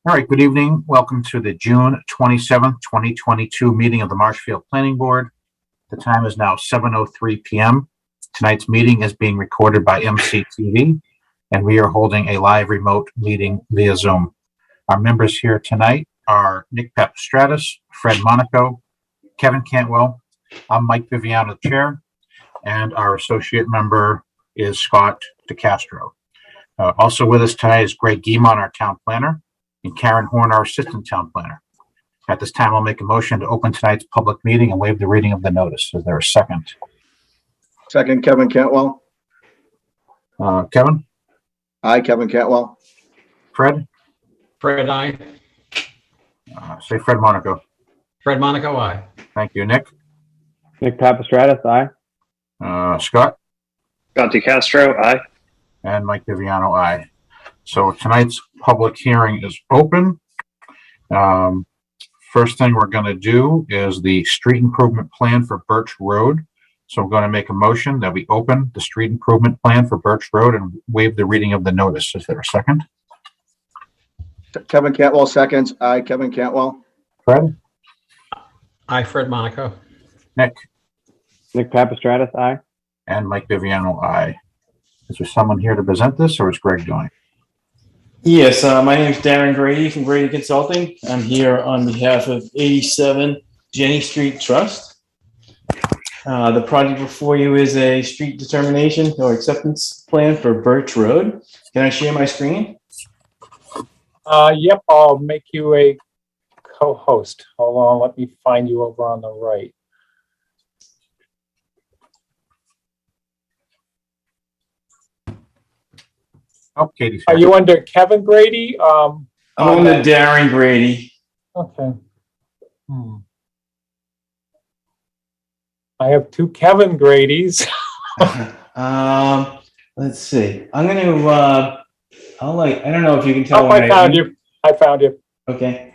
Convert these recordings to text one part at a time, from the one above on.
All right, good evening. Welcome to the June 27th, 2022 meeting of the Marshfield Planning Board. The time is now 7:03 p.m. Tonight's meeting is being recorded by MCTV, and we are holding a live remote meeting via Zoom. Our members here tonight are Nick Papastratis, Fred Monaco, Kevin Cantwell. I'm Mike Viviano, the chair, and our associate member is Scott DeCastro. Also with us tonight is Greg Guimont, our town planner, and Karen Horn, our assistant town planner. At this time, I'll make a motion to open tonight's public meeting and waive the reading of the notice. Is there a second? Second, Kevin Cantwell. Kevin? Aye, Kevin Cantwell. Fred? Fred, aye. Say Fred Monaco. Fred Monaco, aye. Thank you. Nick? Nick Papastratis, aye. Scott? Scott DeCastro, aye. And Mike Viviano, aye. So tonight's public hearing is open. First thing we're going to do is the street improvement plan for Birch Road. So I'm going to make a motion that we open the street improvement plan for Birch Road and waive the reading of the notice. Is there a second? Kevin Cantwell seconds. Aye, Kevin Cantwell. Fred? Aye, Fred Monaco. Nick? Nick Papastratis, aye. And Mike Viviano, aye. Is there someone here to present this, or is Greg doing it? Yes, my name is Darren Grady from Grady Consulting. I'm here on behalf of 87 Jenny Street Trust. The project before you is a street determination or acceptance plan for Birch Road. Can I share my screen? Yep, I'll make you a co-host. Hold on, let me find you over on the right. Oh, Katie's Are here. you under Kevin Grady? I'm on the Darren Grady. Okay. I have two Kevin Gradys. Let's see. I'm going to, I don't know if you can tell. Oh, I found you. I found you. Okay.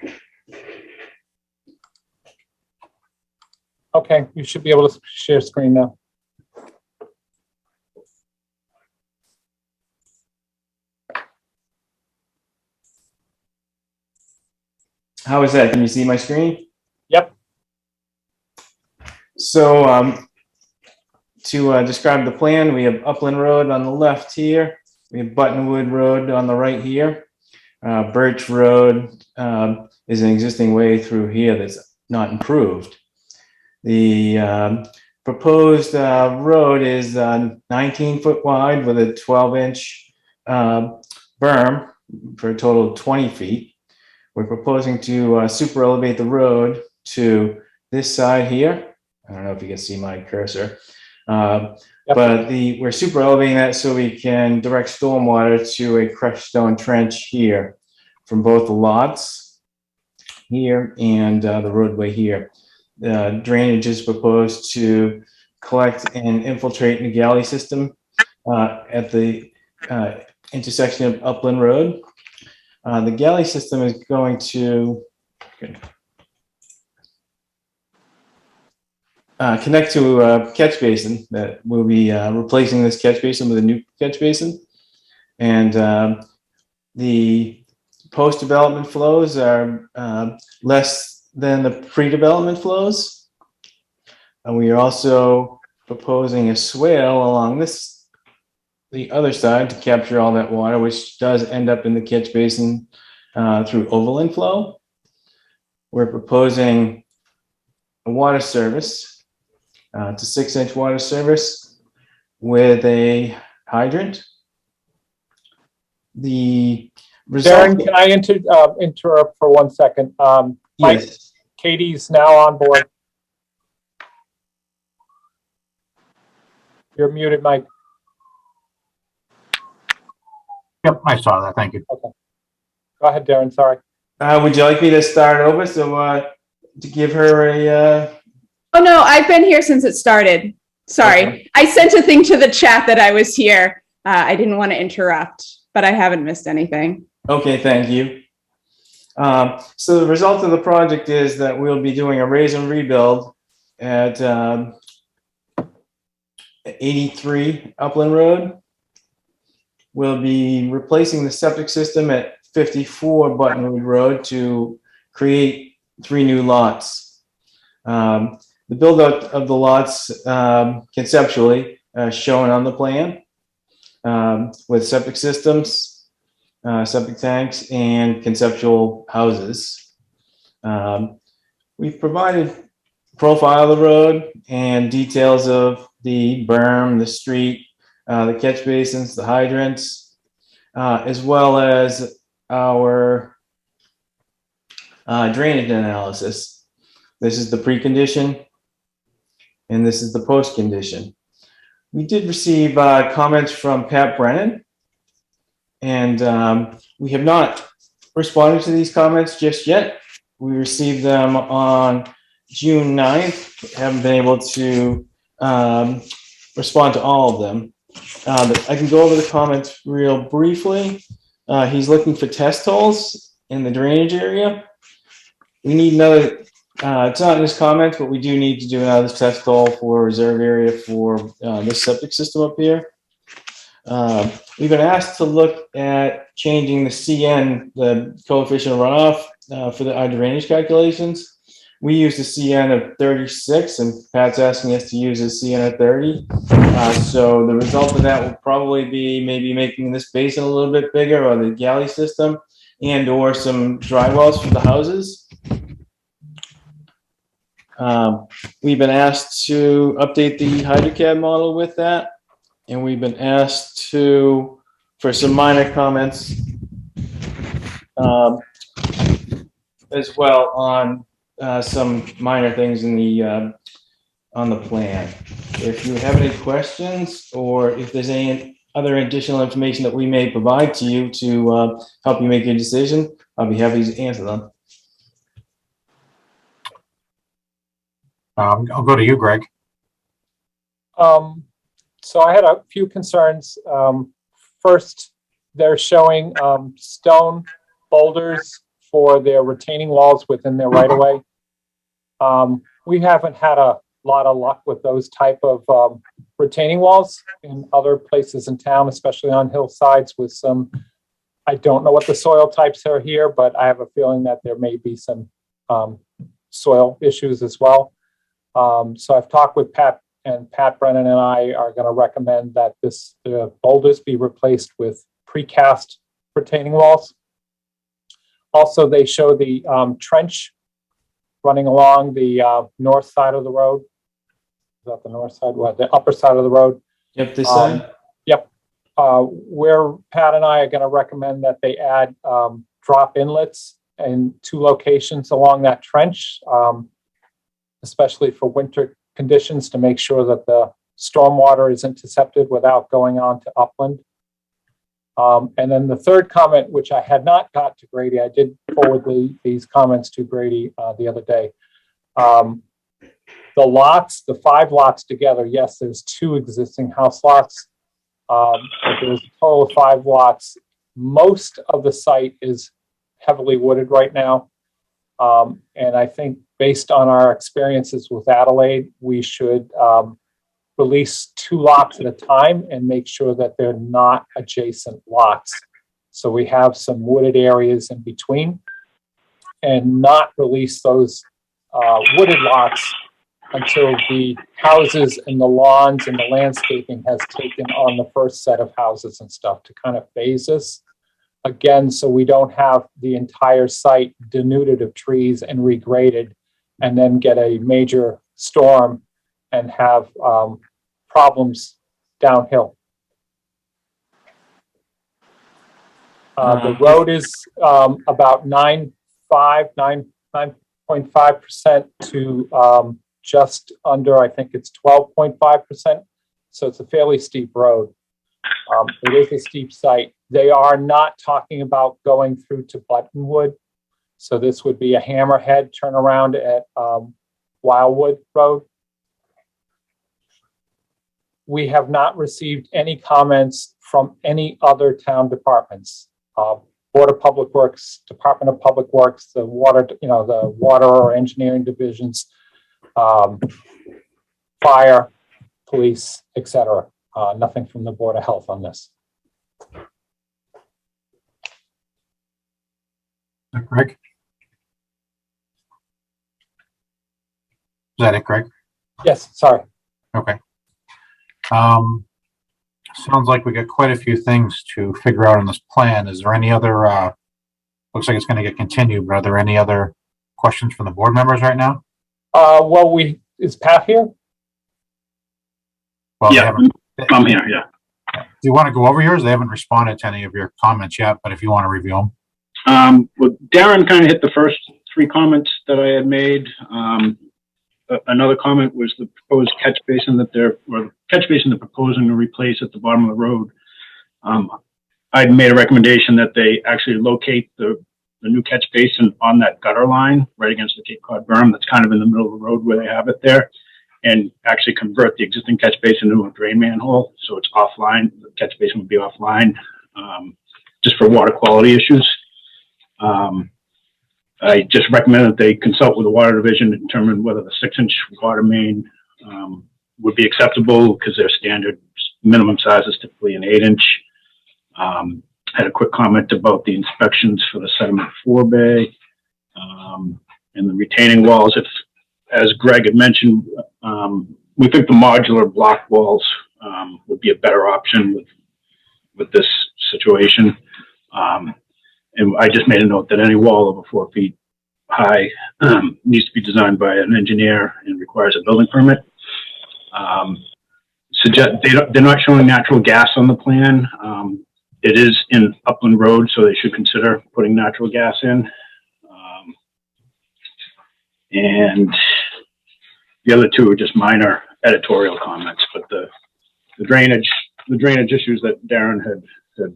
Okay, you should be able to share screen now. How is that? Can you see my screen? Yep. So to describe the plan, we have Upland Road on the left here. We have Buttonwood Road on the right here. Birch Road is an existing way through here that's not improved. The proposed road is 19 foot wide with a 12-inch berm for a total of 20 feet. We're proposing to super elevate the road to this side here. I don't know if you can see my cursor, but we're super elevating that so we can direct stormwater to a crushed stone trench here from both the lots here and the roadway here. Drainage is proposed to collect and infiltrate in the galley system at the intersection of Upland Road. The galley system is going to connect to a catch basin that will be replacing this catch basin with a new catch basin. And the post-development flows are less than the pre-development flows. And we are also proposing a swale along the other side to capture all that water, which does end up in the catch basin through overland flow. We're proposing a water service to 6-inch water service with a hydrant. The result. Darren, can I interrupt for 1 second? Mike, Yes. Katie's now on board. You're muted, Mike. Yep, I saw that. Thank you. Okay. Go ahead, Darren. Sorry. Would you like me to start over? So to give her a. Oh, no, I've been here since it started. Sorry. Okay. I sent a thing to the chat that I was here. I didn't want to interrupt, but I haven't missed anything. Okay, thank you. So the result of the project is that we'll be doing a raise and rebuild at 83 Upland Road. We'll be replacing the septic system at 54 Buttonwood Road to create 3 new lots. The build out of the lots conceptually shown on the plan with septic systems, septic tanks, and conceptual houses. We've provided profile of the road and details of the berm, the street, the catch basins, the hydrants, as well as our drainage analysis. This is the precondition, and this is the post condition. We did receive comments from Pat Brennan, and we have not responded to these comments just yet. We received them on June 9th. Haven't been able to respond to all of them. But I can go over the comments real briefly. He's looking for test holes in the drainage area. We need another, it's not in his comments, but we do need to do another test hole for reserve area for this septic system up here. We've been asked to look at changing the CN, the coefficient of runoff, for our drainage calculations. We use the CN of 36, and Pat's asking us to use a CN of 30. So the result of that will probably be maybe making this basin a little bit bigger, or the galley system, and or some dry wells for the houses. We've been asked to update the HydroCAD model with that, and we've been asked for some minor comments as well on some minor things in the on the plan. If you have any questions, or if there's any other additional information that we may provide to you to help you make your decision, I'll be happy to answer them. I'll go to you, Greg. So I had a few concerns. First, they're showing stone boulders for their retaining walls within their right of way. We haven't had a lot of luck with those type of retaining walls in other places in town, especially on hillsides with some, I don't know what the soil types are here, but I have a feeling that there may be some soil issues as well. So I've talked with Pat, and Pat Brennan and I are going to recommend that the boulders be replaced with precast retaining walls. Also, they show the trench running along the north side of the road. Is that the north side? What, the upper side of the road? Yep, this side. Yep. Where Pat and I are going to recommend that they add drop inlets in 2 locations along that trench, especially for winter conditions, to make sure that the stormwater is intercepted without going on to upland. And then the third comment, which I had not got to Grady, I did forward these comments to Grady the other day. The lots, the 5 lots together, yes, there's 2 existing house lots, but there's a total of 5 lots. Most of the site is heavily wooded right now. And I think based on our experiences with Adelaide, we should release 2 lots at a time and make sure that they're not adjacent lots. So we have some wooded areas in between, and not release those wooded lots until the houses and the lawns and the landscaping has taken on the first set of houses and stuff, to kind of phase this again, so we don't have the entire site denuded of trees and regraded, and then get a major storm and have problems downhill. The road is about 9.5% to just under, I think it's 12.5%. So it's a fairly steep road. It is a steep site. They are not talking about going through to Buttonwood. So this would be a hammerhead turnaround at Wildwood Road. We have not received any comments from any other town departments. Board of Public Works, Department of Public Works, the water, the water or engineering divisions, fire, police, etc. Nothing from the Board of Health on this. Greg? Is that it, Greg? Yes, sorry. Okay. Sounds like we got quite a few things to figure out on this plan. Is there any other, looks like it's going to get continued, but are there any other questions from the board members right now? Well, is Pat here? Well, they Yeah, haven't- I'm here, yeah. Do you want to go over yours? They haven't responded to any of your comments yet, but if you want to review them. Well, Darren kind of hit the first three comments that I had made. Another comment was the proposed catch basin that they're proposing to replace at the bottom of the road. I'd made a recommendation that they actually locate the new catch basin on that gutter line right against the Cape Cod berm that's kind of in the middle of the road where they have it there, and actually convert the existing catch basin into a drain manhole. So it's offline. The catch basin would be offline, just for water quality issues. I just recommend that they consult with the water division to determine whether the 6-inch water main would be acceptable, because their standard minimum size is typically an 8-inch. Had a quick comment about the inspections for the sediment forebay and the retaining walls. If, as Greg had mentioned, we think the modular block walls would be a better option with this situation. And I just made a note that any wall over 4 feet high needs to be designed by an engineer and requires a building permit. They're not showing natural gas on the plan. It is in Upland Road, so they should consider putting natural gas in. And the other two are just minor editorial comments, but the drainage issues that Darren had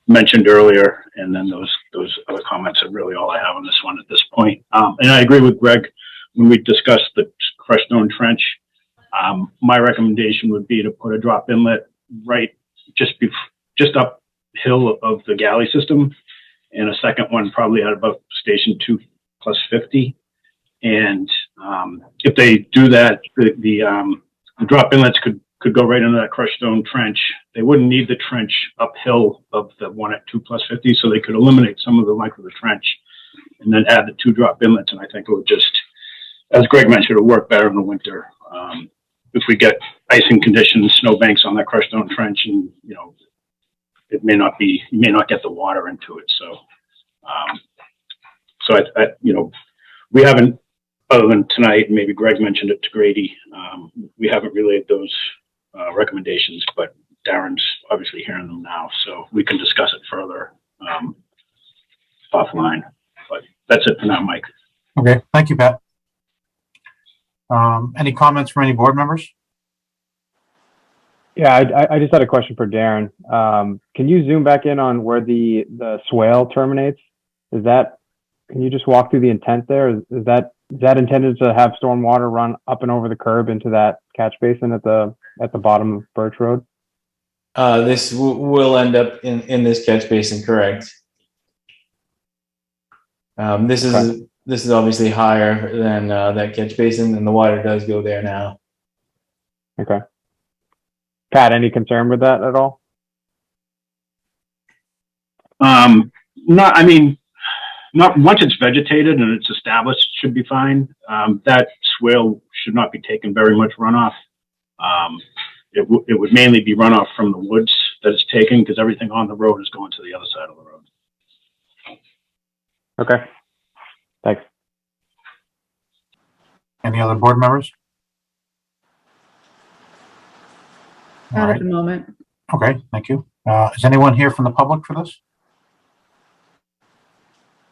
mentioned earlier, and then those other comments are really all I have on this one at this point. And I agree with Greg when we discussed the crushed stone trench. My recommendation would be to put a drop inlet right just uphill of the galley system, and a second one probably at about station 2 plus 50. And if they do that, the drop inlets could go right into that crushed stone trench. They wouldn't need the trench uphill of the one at 2 plus 50, so they could eliminate some of the length of the trench and then add the 2 drop inlets. And I think it would just, as Greg mentioned, it'll work better in the winter. If we get icing conditions, snow banks on that crushed stone trench, and you may not get the water into it. So, we haven't, other than tonight, maybe Greg mentioned it to Grady, we haven't relayed those recommendations, but Darren's obviously hearing them now, so we can discuss it further offline. But that's it for now, Mike. Okay, thank you, Pat. Any comments from any board members? Yeah, I just had a question for Darren. Can you zoom back in on where the swale terminates? Can you just walk through the intent there? Is that intended to have storm water run up and over the curb into that catch basin at the bottom of Birch Road? This will end up in this catch basin, correct? This is obviously higher than that catch basin, and the water does go there now. Okay. Pat, any concern with that at all? Not once it's vegetated and it's established, it should be fine. That swale should not be taking very much runoff. It would mainly be runoff from the woods that it's taking, because everything on the road is going to the other side of the road. Okay. Thanks. Any other board members? All Not right. at the moment. Okay, thank you. Is anyone here from the public for this?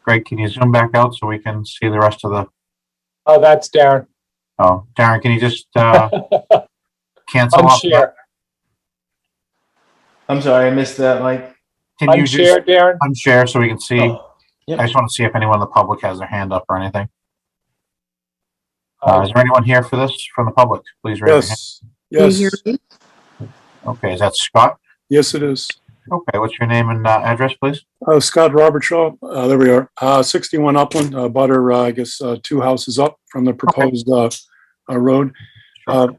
Greg, can you zoom back out so we can see the rest of the? Oh, that's Darren. Oh, Darren, can you just cancel off? Unshare. I'm sorry, I missed that, Mike. Can you just Unshare, Darren. unshare so we can see? Oh, yep. I just want to see if anyone in the public has their hand up or anything. Uh, Is there anyone here for this from the public? Please raise your hand. Yes, Okay, is that Scott? yes, it is. Okay, what's your name and address, please? Scott Robert Shaw, there we are. 61 Upland, butter, I guess, 2 houses up from the proposed road. Sure.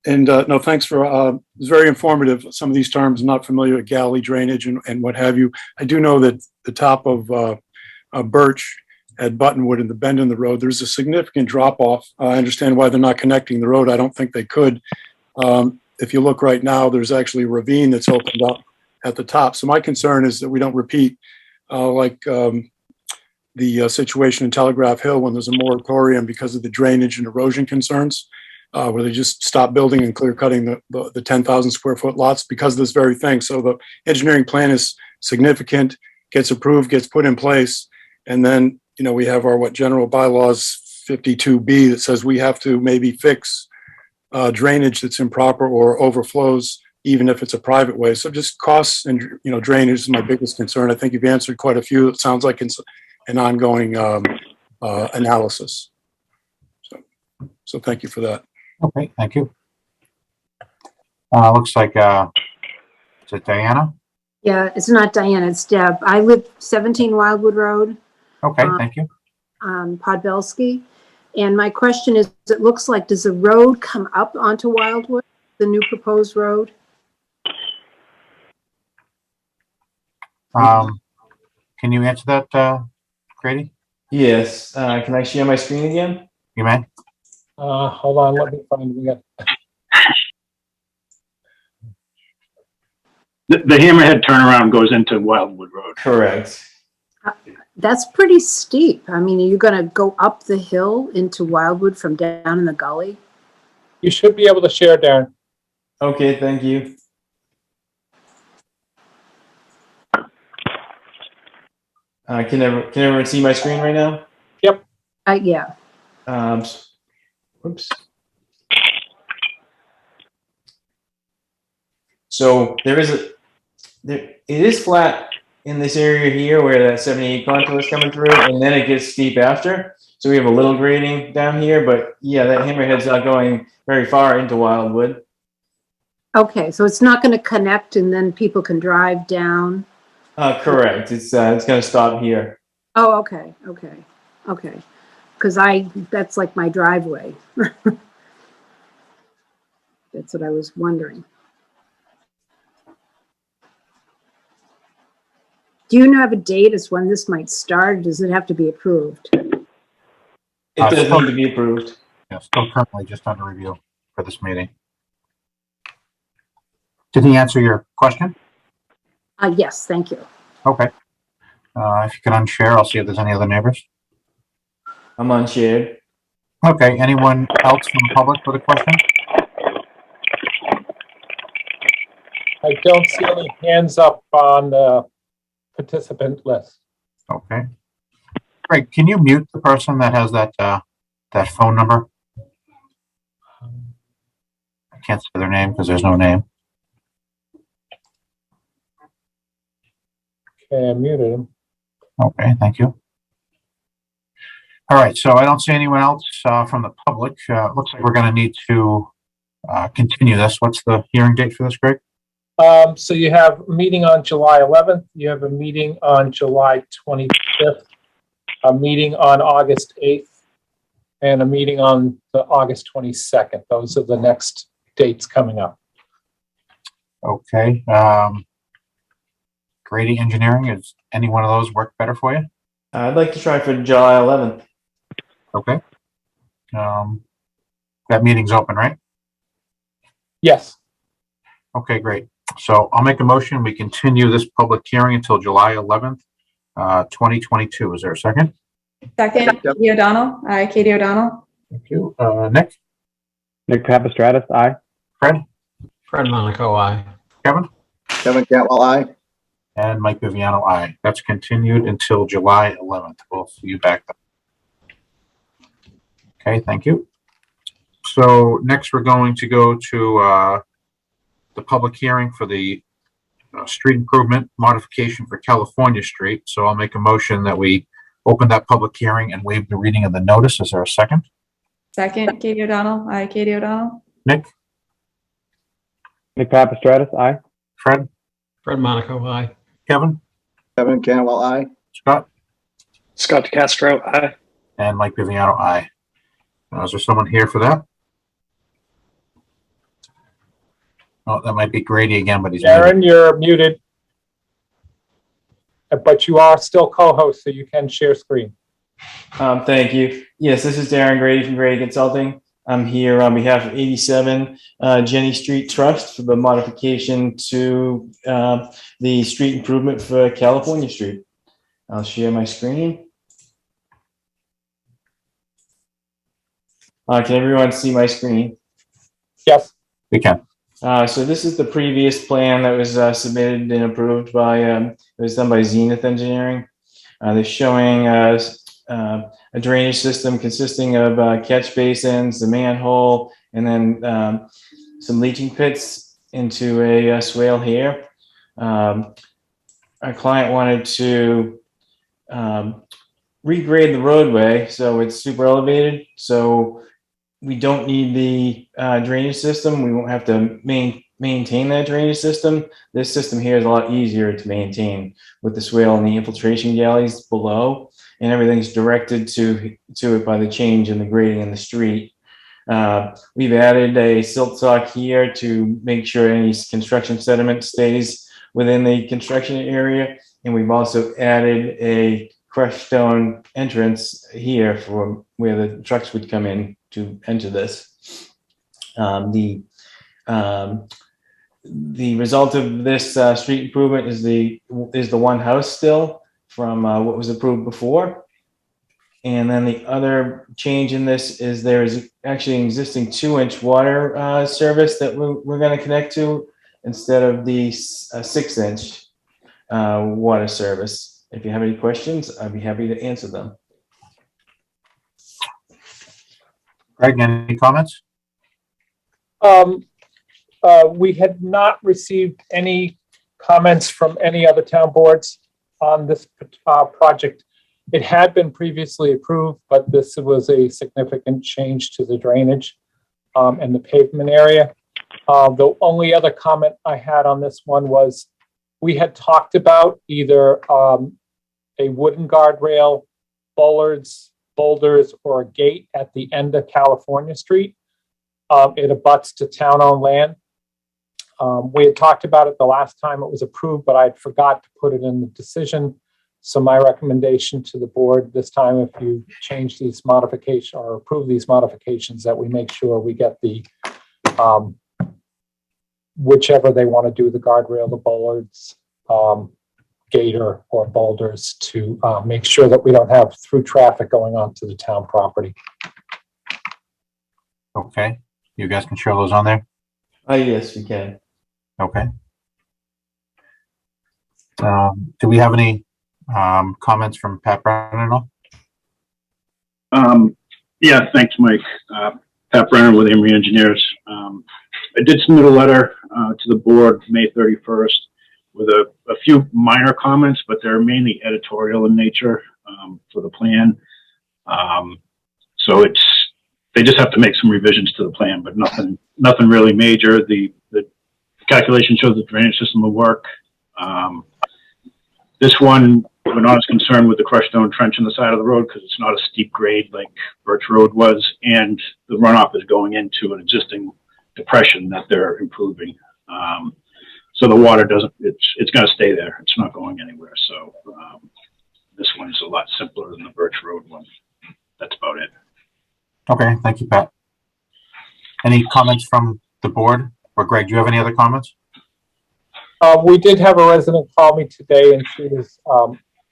And no, thanks for, it's very informative. Some of these terms, I'm not familiar with galley drainage and what have you. I do know that the top of Birch at Buttonwood and the bend in the road, there's a significant drop off. I understand why they're not connecting the road. I don't think they could. If you look right now, there's actually a ravine that's opened up at the top. So my concern is that we don't repeat the situation in Telegraph Hill when there's a moratorium because of the drainage and erosion concerns, where they just stop building and clear cutting the 10,000 square foot lots because of this very thing. So the engineering plan is significant, gets approved, gets put in place. And then, we have our general bylaws 52B that says we have to maybe fix drainage that's improper or overflows, even if it's a private way. So just costs and, drainage is my biggest concern. I think you've answered quite a few. It sounds like it's an ongoing analysis. So thank you for that. Okay, thank you. Looks like, is it Diana? Yeah, it's not Diana, it's Deb. I live 17 Wildwood Road, Okay, thank you. Podbelski. And my question is, it looks like, does the road come up onto Wildwood, the new proposed road? Can you answer that, Grady? Yes. Can I share my screen again? You may. Hold on, let me find it again. The hammerhead turnaround goes into Wildwood Road. Correct. That's pretty steep. I mean, are you going to go up the hill into Wildwood from down in the gully? You should be able to share, Darren. Okay, thank you. Can everyone see my screen right now? Yeah. Oops. So it is flat in this area here where that 78 contour is coming through, and then it gets steep after. So we have a little grading down here, but yeah, that hammerhead's not going very far into Wildwood. Okay, so it's not going to connect and then people can drive down? Correct. It's going to stop here. Oh, okay. Because that's like my driveway. That's what I was wondering. Do you have a date as when this might start? Or does it have to be approved? It does need to be approved. Yeah, still currently just under review for this meeting. Did he answer your question? Yes, thank you. Okay. If you can unshare, I'll see if there's any other neighbors. I'm unshared. Okay, anyone else from the public with a question? I don't see any hands up on the participant list. Okay. Greg, can you mute the person that has that phone number? I can't say their name because there's no name. Okay, I muted him. Okay, thank you. All right, so I don't see anyone else from the public. Looks like we're going to need to continue this. What's the hearing date for this, Greg? So you have a meeting on July 11th, you have a meeting on July 25th, a meeting on August 8th, and a meeting on the August 22nd. Those are the next dates coming up. Okay. Grady Engineering, is any one of those work better for you? I'd like to try for July 11th. Okay. That meeting's open, right? Yes. Okay, great. So I'll make a motion. We continue this public hearing until July 11th, 2022. Is there a second? Second, Katie O'Donnell. Aye, Katie O'Donnell. Thank you. Nick? Nick Papastratus, aye. Fred? Fred Monaco, aye. Kevin? Kevin Cantwell, aye. And Mike Viviano, aye. That's continued until July 11th. We'll see you back then. Okay, thank you. So next we're going to go to the public hearing for the street improvement modification for California Street. So I'll make a motion that we open that public hearing and waive the reading of the notice. Is there a second? Second, Katie O'Donnell. Aye, Katie O'Donnell. Nick? Nick Papastratus, aye. Fred? Fred Monaco, aye. Kevin? Kevin Cantwell, aye. Scott? Scott DeCastro, aye. And Mike Viviano, aye. Is there someone here for that? Oh, that might be Grady again, but he's muted. Darren, you're muted. But you are still co-host, so you can share screen. Thank you. Yes, this is Darren Grady from Grady Consulting. I'm here on behalf of 87 Jenny Street Trust for the modification to the street improvement for California Street. I'll share my screen. Can everyone see my screen? Yes. We can. So this is the previous plan that was submitted and approved by, it was done by Zenith Engineering. They're showing a drainage system consisting of catch basins, the manhole, and then some leaching pits into a swale here. Our client wanted to regrade the roadway so it's super elevated. So we don't need the drainage system. We won't have to maintain that drainage system. This system here is a lot easier to maintain with the swale and the infiltration galleys below, and everything's directed to it by the change in the grading in the street. We've added a silt sock here to make sure any construction sediment stays within the construction area, and we've also added a crushed stone entrance here for where the trucks would come in to enter this. The result of this street improvement is the one house still from what was approved before. And then the other change in this is there is actually an existing 2-inch water service that we're going to connect to instead of the 6-inch water service. If you have any questions, I'd be happy to answer them. Greg, any comments? We had not received any comments from any other town boards on this project. It had been previously approved, but this was a significant change to the drainage and the pavement area. The only other comment I had on this one was we had talked about either a wooden guardrail, bollards, boulders, or a gate at the end of California Street. It abuts to town-owned land. We had talked about it the last time it was approved, but I forgot to put it in the decision. So my recommendation to the board this time, if you change these modifications or approve these modifications, that we make sure we get the whichever they want to do, the guardrail, the bollards, gator, or boulders, to make sure that we don't have through traffic going onto the town property. Okay, you guys can show those on there. Yes, we can. Okay. Do we have any comments from Pat Brennan? Yeah, thanks, Mike. Pat Brennan with Emory Engineers. I did submit a letter to the board May 31st with a few minor comments, but they're mainly editorial in nature for the plan. So they just have to make some revisions to the plan, but nothing really major. The calculation shows the drainage system will work. This one, we're not as concerned with the crushed stone trench on the side of the road because it's not a steep grade like Birch Road was, and the runoff is going into an existing depression that they're improving. So the water it's going to stay there. It's not going anywhere. So this one is a lot simpler than the Birch Road one. That's about it. Okay, thank you, Pat. Any comments from the board? Or Greg, do you have any other comments? We did have a resident call me today, and she was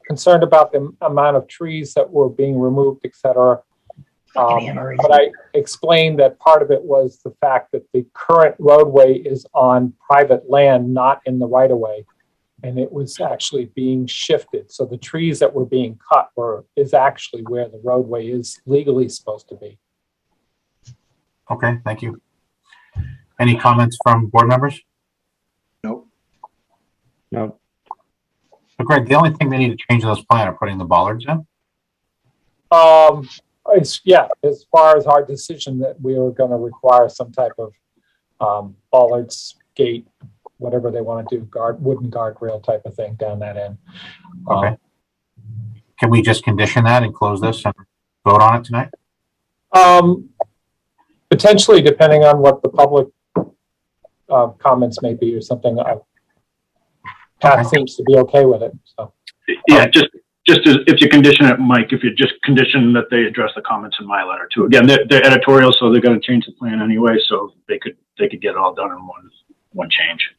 concerned about the amount of trees that were being removed, et cetera. But I explained that part of it was the fact that the current roadway is on private land, not in the right of way, and it was actually being shifted. So the trees that were being cut is actually where the roadway is legally supposed to be. Okay, thank you. Any comments from board members? Nope. Nope. So Greg, the only thing they need to change in this plan are putting the bollards in? As far as our decision that we are going to require some type of bollards, gate, whatever they want to do, wooden guardrail type of thing down that end. Okay. Can we just condition that and close this and vote on it tonight? Potentially, depending on what the public comments may be or something. Pat seems to be okay with it, so. Yeah, just as, if you condition it, Mike, if you just condition that they address the comments in my letter too. Again, they're editorial, so they're going to change the plan anyway, so they could get it all done in one change.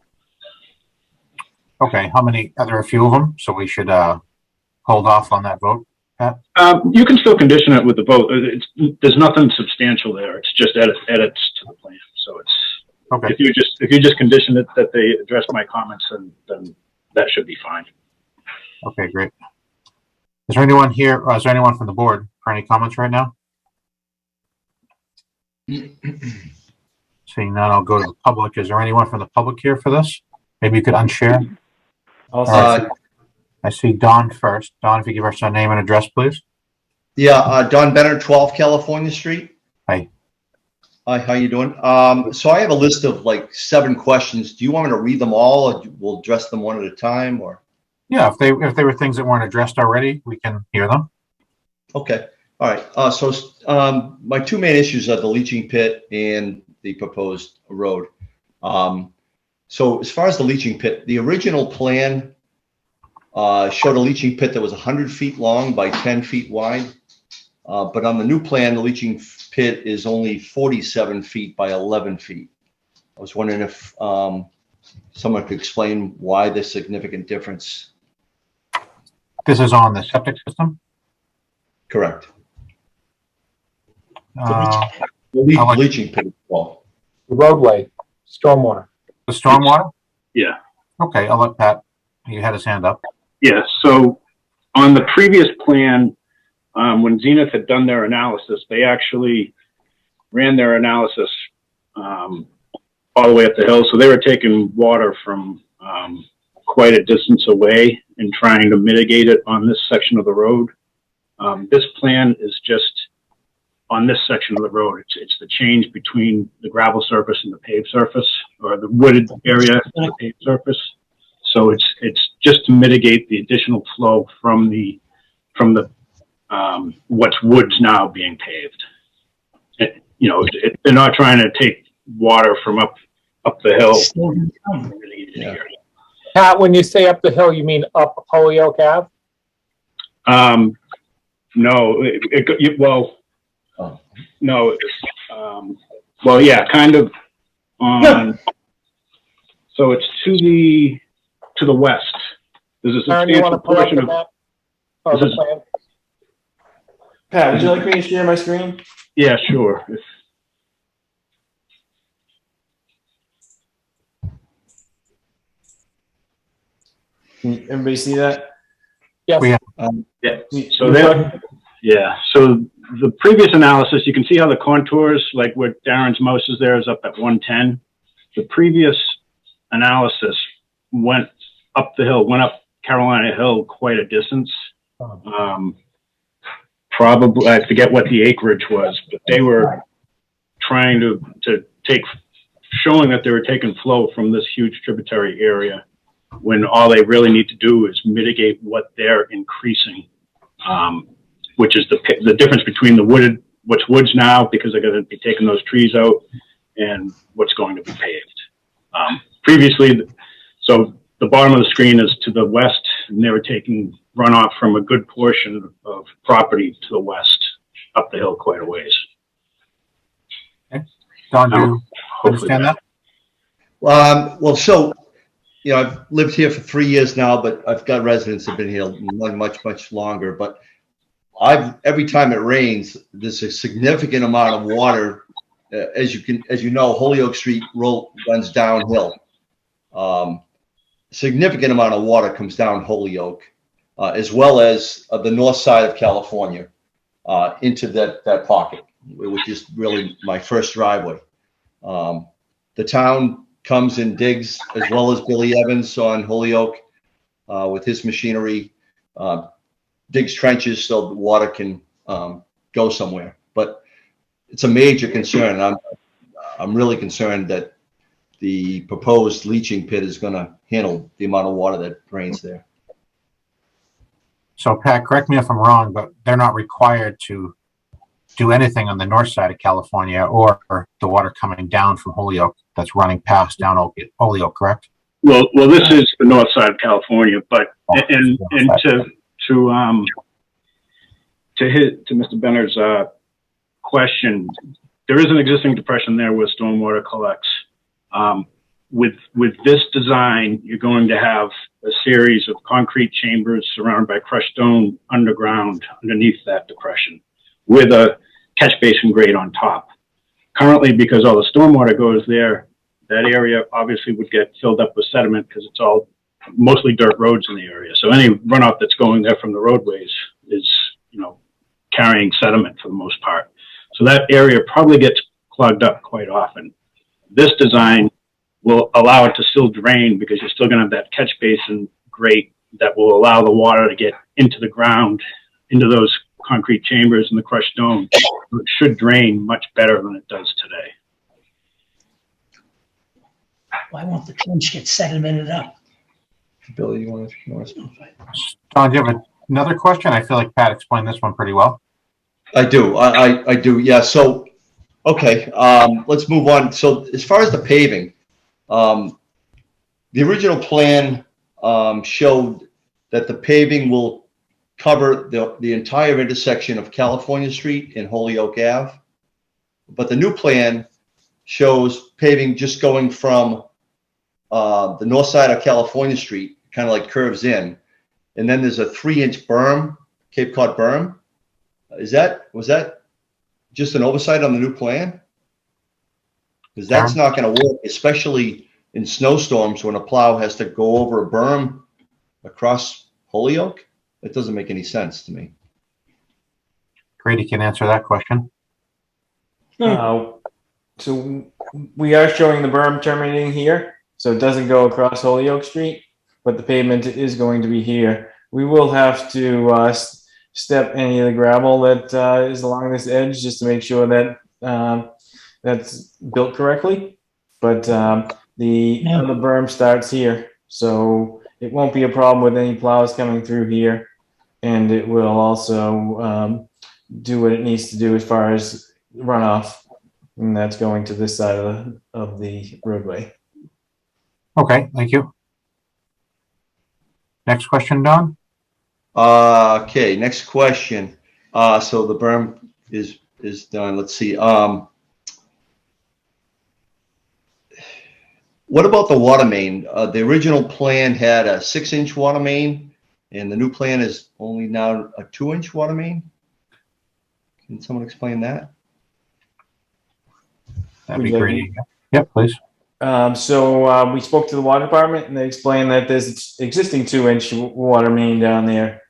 Okay, how many, are there a few of them? So we should, hold off on that vote, Pat? You can still condition it with the vote. There's nothing substantial there. It's just edits to the plan. So it's, Okay, if you just condition it that they address my comments, then that should be fine. okay, great. Is there anyone here, or is there anyone from the board for any comments right now? Seeing none, I'll go to the public. Is there anyone from the public here for this? Maybe you could unshare. I see Don first. Don, if you give us our name and address, please. Yeah, Don Benner, 12 California Street. Hi. Hi, how you doing? So I have a list of like 7 questions. Do you want me to read them all, or we'll address them one at a time, or? Yeah, if they were things that weren't addressed already, we can hear them. Okay, all right. So my 2 main issues are the leaching pit and the proposed road. So as far as the leaching pit, the original plan showed a leaching pit that was 100 feet long by 10 feet wide. But on the new plan, the leaching pit is only 47 feet by 11 feet. I was wondering if someone could explain why the significant difference. This is on the septic system? Correct. Uh, The leaching pit as well. The roadway, stormwater. The stormwater? Yeah. Okay, I'll let Pat, he had his hand up. Yeah. So on the previous plan, when Zenith had done their analysis, they actually ran their analysis all the way up the hill. So they were taking water from quite a distance away and trying to mitigate it on this section of the road. This plan is just on this section of the road. It's the change between the gravel surface and the paved surface, or the wooded area and the paved surface. So it's just to mitigate the additional flow from the what's woods now being paved. They're not trying to take water from up the hill. Yeah. Pat, when you say up the hill, you mean up Holyoke Ave? No, no. Well, yeah, kind of on. So it's to the west. There's a Aaron, you want to substantial pull up portion the of. map? Or the plan? Pat, would you like me to share my screen? Yeah, sure. Can everybody see that? Yes. We have- Yeah. So So the previous analysis, you can see how the contours, like where Darren's mouse is there, is up at 110. The previous analysis went up the hill, went up Carolina Hill quite a distance. Probably, I forget what the acreage was, but they were trying to take, showing that they were taking flow from this huge tributary area, when all they really need to do is mitigate what they're increasing, which is the difference between what's woods now, because they're going to be taking those trees out, and what's going to be paved. Previously, so the bottom of the screen is to the west, and they were taking runoff from a good portion of property to the west, up the hill quite a ways. Don, do you understand that? Well, so, I've lived here for 3 years now, but I've got residents that have been here much longer. But every time it rains, there's a significant amount of water. As you know, Holyoke Street runs downhill. Significant amount of water comes down Holyoke, as well as the north side of California, into that pocket, which is really my first driveway. The town comes and digs, as well as Billy Evans on Holyoke, with his machinery, digs trenches so the water can go somewhere. But it's a major concern. I'm really concerned that the proposed leaching pit is going to handle the amount of water that drains there. So Pat, correct me if I'm wrong, but they're not required to do anything on the north side of California or the water coming down from Holyoke. that's running past down Holyoke, correct? Well, this is the north side of California, but, and to Mr. Benner's, question, there is an existing depression there where stormwater collects. With this design, you're going to have a series of concrete chambers surrounded by crushed stone underground underneath that depression with a catch basin grate on top. Currently, because all the stormwater goes there, that area obviously would get filled up with sediment because it's all mostly dirt roads in the area. So any runoff that's going there from the roadways is, carrying sediment for the most part. So that area probably gets clogged up quite often. This design will allow it to still drain because you're still going to have that catch basin grate that will allow the water to get into the ground, into those concrete chambers and the crushed stone. It should drain much better than it does today. Why won't the trench get sedimented up? Billy, you want to? Don, do you have another question? I feel like Pat explained this one pretty well. I do. I do. Yeah. So, okay. Let's move on. So as far as the paving, the original plan showed that the paving will cover the entire intersection of California Street and Holyoke Ave. But the new plan shows paving just going from the north side of California Street, kind of like curves in. And then there's a 3-inch berm, Cape Cod berm. Was that just an oversight on the new plan? Because that's not going to work, especially in snowstorms when a plow has to go over a berm across Holyoke. That doesn't make any sense to me. Grady can answer that question. So we are showing the berm terminating here, so it doesn't go across Holyoke Street, but the pavement is going to be here. We will have to step any of the gravel that is along this edge just to make sure that that's built correctly. But the berm starts here, so it won't be a problem with any plows coming through here, and it will also do what it needs to do as far as runoff, and that's going to this side of the roadway. Okay, thank you. Next question, Don. Okay, next question. So the berm is done. Let's see. What about the water main? The original plan had a 6-inch water main, and the new plan is only now a 2-inch water main. Can someone explain that? That'd be great. Yep, please. So we spoke to the water department, and they explained that there's existing 2-inch water main down there,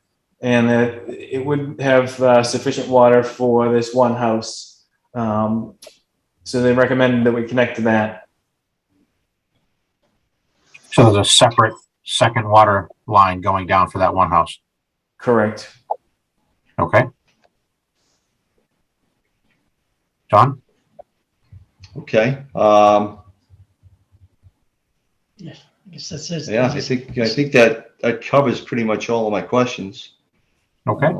and that it would have sufficient water for this one house. So they recommended that we connect to that. So there's a separate second water line going down for that one house. Correct. Okay. Don? Okay. Yeah, I guess that's it. Yeah, I think that covers pretty much all of my questions. Okay.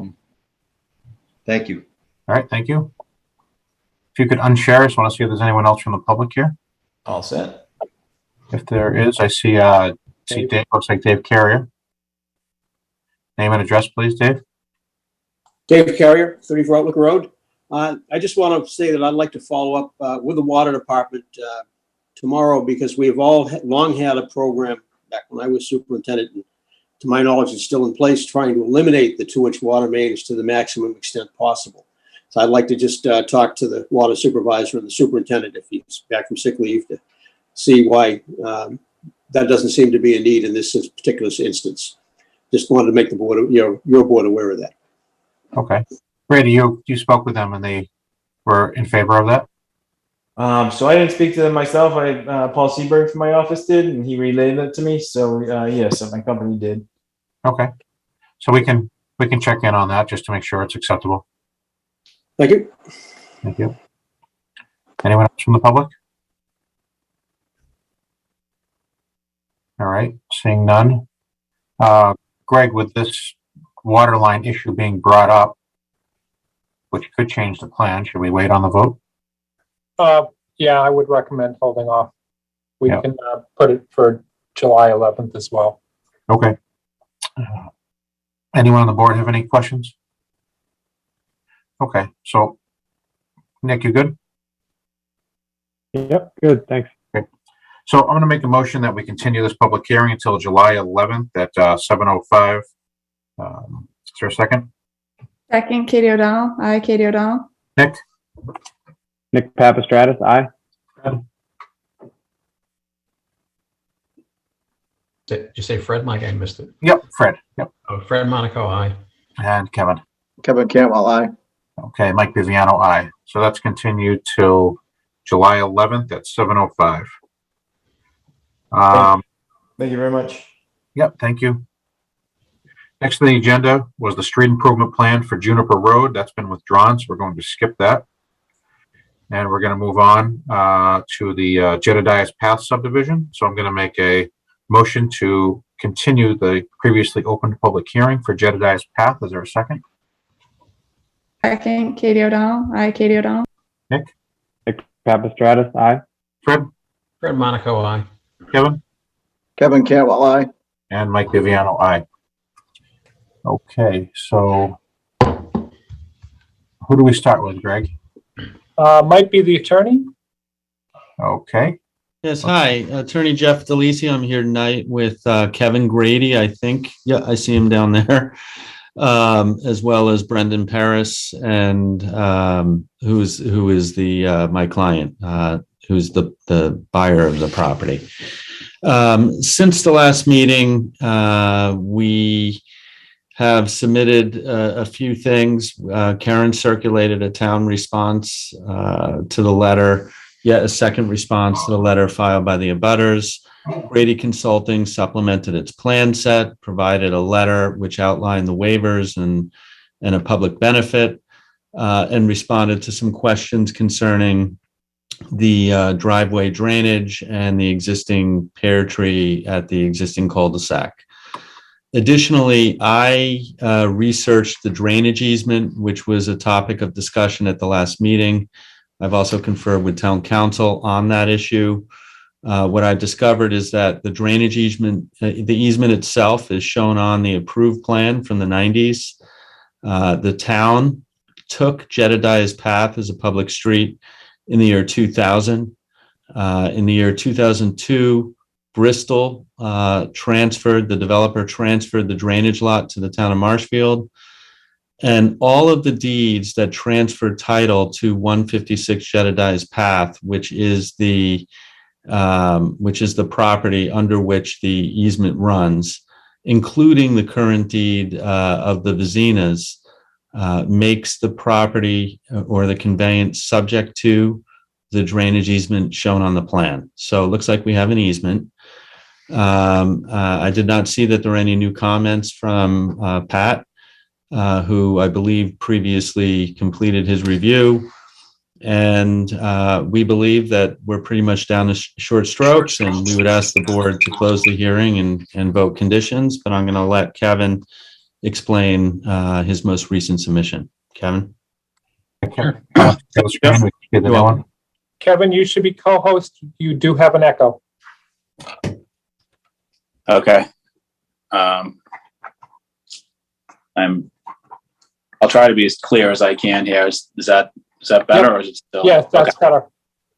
Thank you. All right, thank you. If you could unshare us, I want to see if there's anyone else from the public here. All set. If there is, I see Dave, looks like Dave Carrier. Name and address, please, Dave. Dave Carrier, 34 Outlook Road. I just want to say that I'd like to follow up with the water department tomorrow, because we've all long had a program back when I was superintendent, and to my knowledge, it's still in place, trying to eliminate the 2-inch water mains to the maximum extent possible. So I'd like to just talk to the water supervisor and the superintendent, if he's back from sick leave, to see why that doesn't seem to be a need in this particular instance. Just wanted to make the board, your board, aware of that. Okay. Brady, you spoke with them and they were in favor of that? So I didn't speak to them myself. Paul Seaberg from my office did, and he relayed that to me. So yes, my company did. Okay. So we can check in on that just to make sure it's acceptable. Thank you. Thank you. Anyone else from the public? All right, seeing none. Greg, with this water line issue being brought up, which could change the plan, should we wait on the vote? Yeah, I would recommend holding off. we Yep. can put it for July 11th as well. Okay. Anyone on the board have any questions? Okay, so Nick, you good? Yep, good, thanks. So I'm going to make a motion that we continue this public hearing until July 11th at 7:05. Is there a second? Second, Katie O'Donnell. Aye, Katie O'Donnell. Nick? Nick Papastratus, aye. Did you say Fred, Mike? I missed it. Yep, Fred. Yep. Oh, Fred Monaco, aye. And Kevin. Kevin Cantwell, aye. Okay, Mike Viviano, aye. So that's continued till July 11th at 7:05. Thank you very much. Yep, thank you. Next on the agenda was the street improvement plan for Juniper Road. That's been withdrawn, so we're going to skip that. And we're going to move on to the Jedediah's Path subdivision. So I'm going to make a motion to continue the previously opened public hearing for Jedediah's Path. Is there a second? Second, Katie O'Donnell. Aye, Katie O'Donnell. Nick? Nick Papastratus, aye. Fred? Fred Monaco, aye. Kevin? Kevin Cantwell, aye. And Mike Viviano, aye. Okay, so who do we start with, Greg? Might be the attorney. Okay. Yes, hi, Attorney Jeff DeLisi. I'm here tonight with Kevin Grady, I think. Yeah, I see him down there. As well as Brendan Paris, and who is the my client, who's the buyer of the property. Since the last meeting, we have submitted a few things. Karen circulated a town response to the letter, yet a second response to the letter filed by the abutters. Grady Consulting supplemented its plan set, provided a letter which outlined the waivers and a public benefit, and responded to some questions concerning the driveway drainage and the existing pear tree at the existing cul-de-sac. Additionally, I researched the drainage easement, which was a topic of discussion at the last meeting. I've also conferred with town council on that issue. What I've discovered is that the drainage easement, the easement itself is shown on the approved plan from the 90s. The town took Jedediah's Path as a public street in the year 2000. In the year 2002, Bristol the developer transferred the drainage lot to the town of Marshfield. And all of the deeds that transferred title to 156 Jedediah's Path, which is the property under which the easement runs, including the current deed of the Vezinas, makes the property or the conveyance subject to the drainage easement shown on the plan. So it looks like we have an easement. I did not see that there were any new comments from Pat, who I believe previously completed his review. And we believe that we're pretty much down to short strokes, and we would ask the board to close the hearing and vote conditions, but I'm going to let Kevin explain his most recent submission. Kevin? Kevin, you should be co-host. You do have an echo. Okay. I'll try to be as clear as I can here. Is that better, Yep. or is it still? Yes, that's better.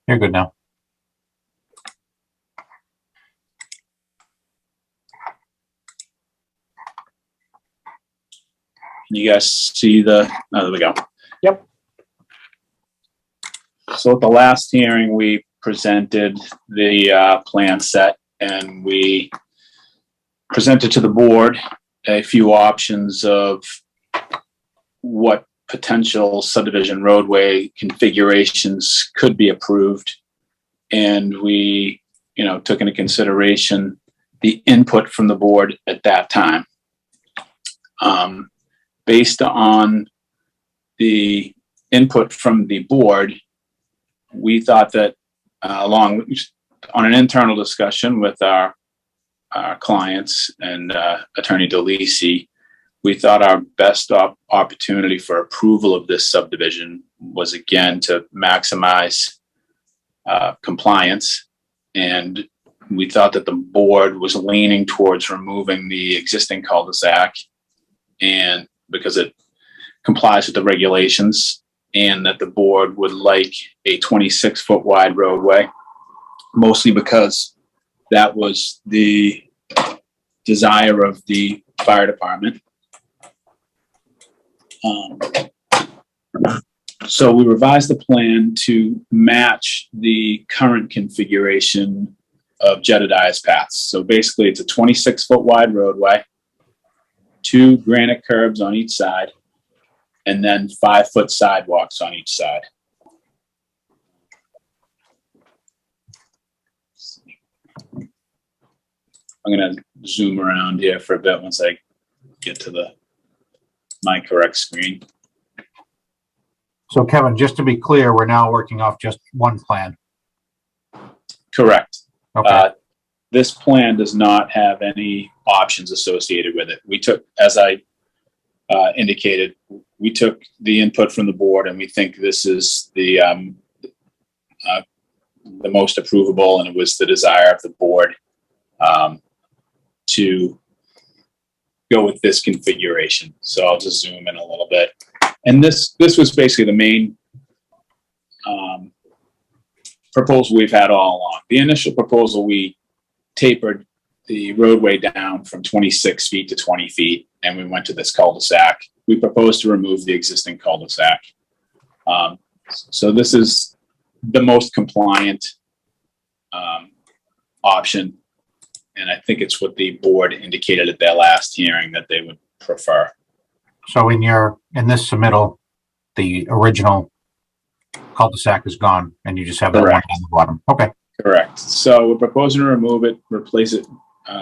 You're good now. Can you guys see oh, there we go. Yep. So at the last hearing, we presented the plan set, and we presented to the board a few options of what potential subdivision roadway configurations could be approved. And we, took into consideration the input from the board at that time. Based on the input from the board, we thought that on an internal discussion with our clients and Attorney DeLisi, we thought our best opportunity for approval of this subdivision was, again, to maximize compliance And we thought that the board was leaning towards removing the existing cul-de-sac, and because it complies with the regulations, and that the board would like a 26-foot wide roadway, mostly because that was the desire of the fire department. So we revised the plan to match the current configuration of Jedediah's paths. So basically it's a 26-foot wide roadway, 2 granite curbs on each side, and then 5-foot sidewalks on each side. I'm going to zoom around here for a bit once I get to my correct screen. So Kevin, just to be clear, we're now working off just one plan. Correct. Okay. This plan does not have any options associated with it. We took, as I indicated, we took the input from the board, and we think this is the most approvable, and it was the desire of the board to go with this configuration. So I'll just zoom in a little bit. And this was basically the main proposal we've had all along. The initial proposal, we tapered the roadway down from 26 feet to 20 feet, and we went to this cul-de-sac. We proposed to remove the existing cul-de-sac. So this is the most compliant option, and I think it's what the board indicated at their last hearing that they would prefer. So in this submittal, the original cul-de-sac is gone, and you just have the one on the bottom. Okay. Correct. So we're proposing to remove it, replace it.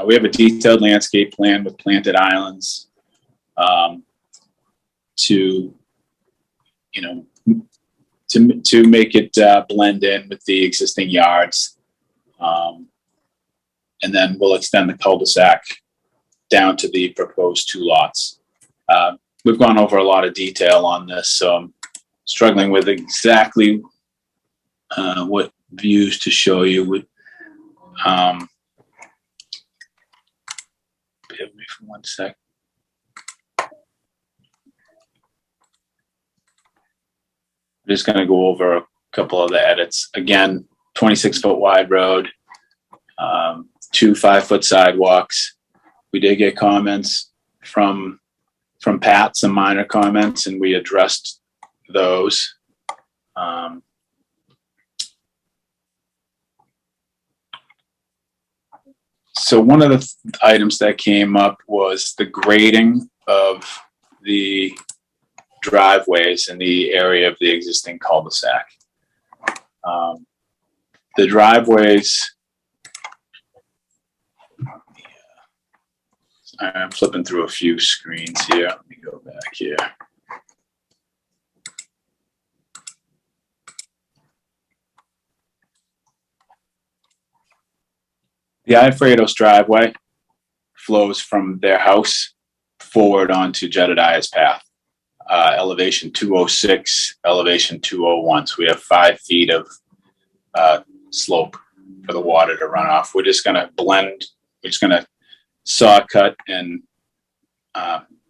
We have a detailed landscape plan with planted islands to make it blend in with the existing yards. And then we'll extend the cul-de-sac down to the proposed 2 lots. We've gone over a lot of detail on this, so I'm struggling with exactly what views to show you. Bear with me for 1 sec. I'm just going to go over a couple of the edits. Again, 26-foot wide road, 2 5-foot sidewalks. We did get comments from Pat, some minor comments, and we addressed those. So one of the items that came up was the grading of the driveways in the area of the existing cul-de-sac. The driveways, I'm flipping through a few screens here. Let me go back here. The Alfredo's driveway flows from their house forward onto Jedediah's path. Elevation 206, elevation 201. So we have 5 feet of slope for the water to run off. We're just going to blend. We're just going to saw cut and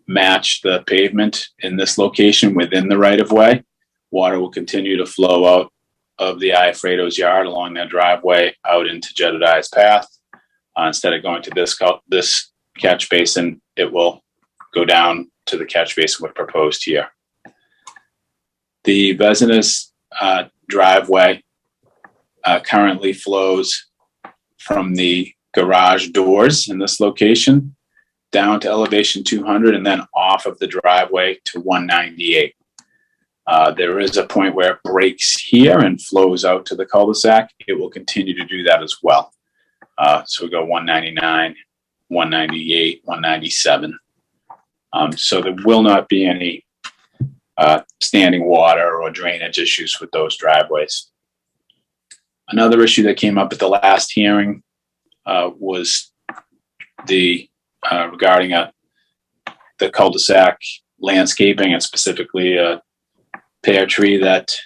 match the pavement in this location within the right of way. Water will continue to flow out of the Alfredo's yard along their driveway out into Jedediah's path. Instead of going to this catch basin, it will go down to the catch basin we proposed here. The Vezinus driveway currently flows from the garage doors in this location down to elevation 200 and then off of the driveway to 198. There is a point where it breaks here and flows out to the cul-de-sac. It will continue to do that as well. So we go 199, 198, 197. So there will not be any standing water or drainage issues with those driveways. Another issue that came up at the last hearing was regarding the cul-de-sac landscaping, and specifically a pear tree that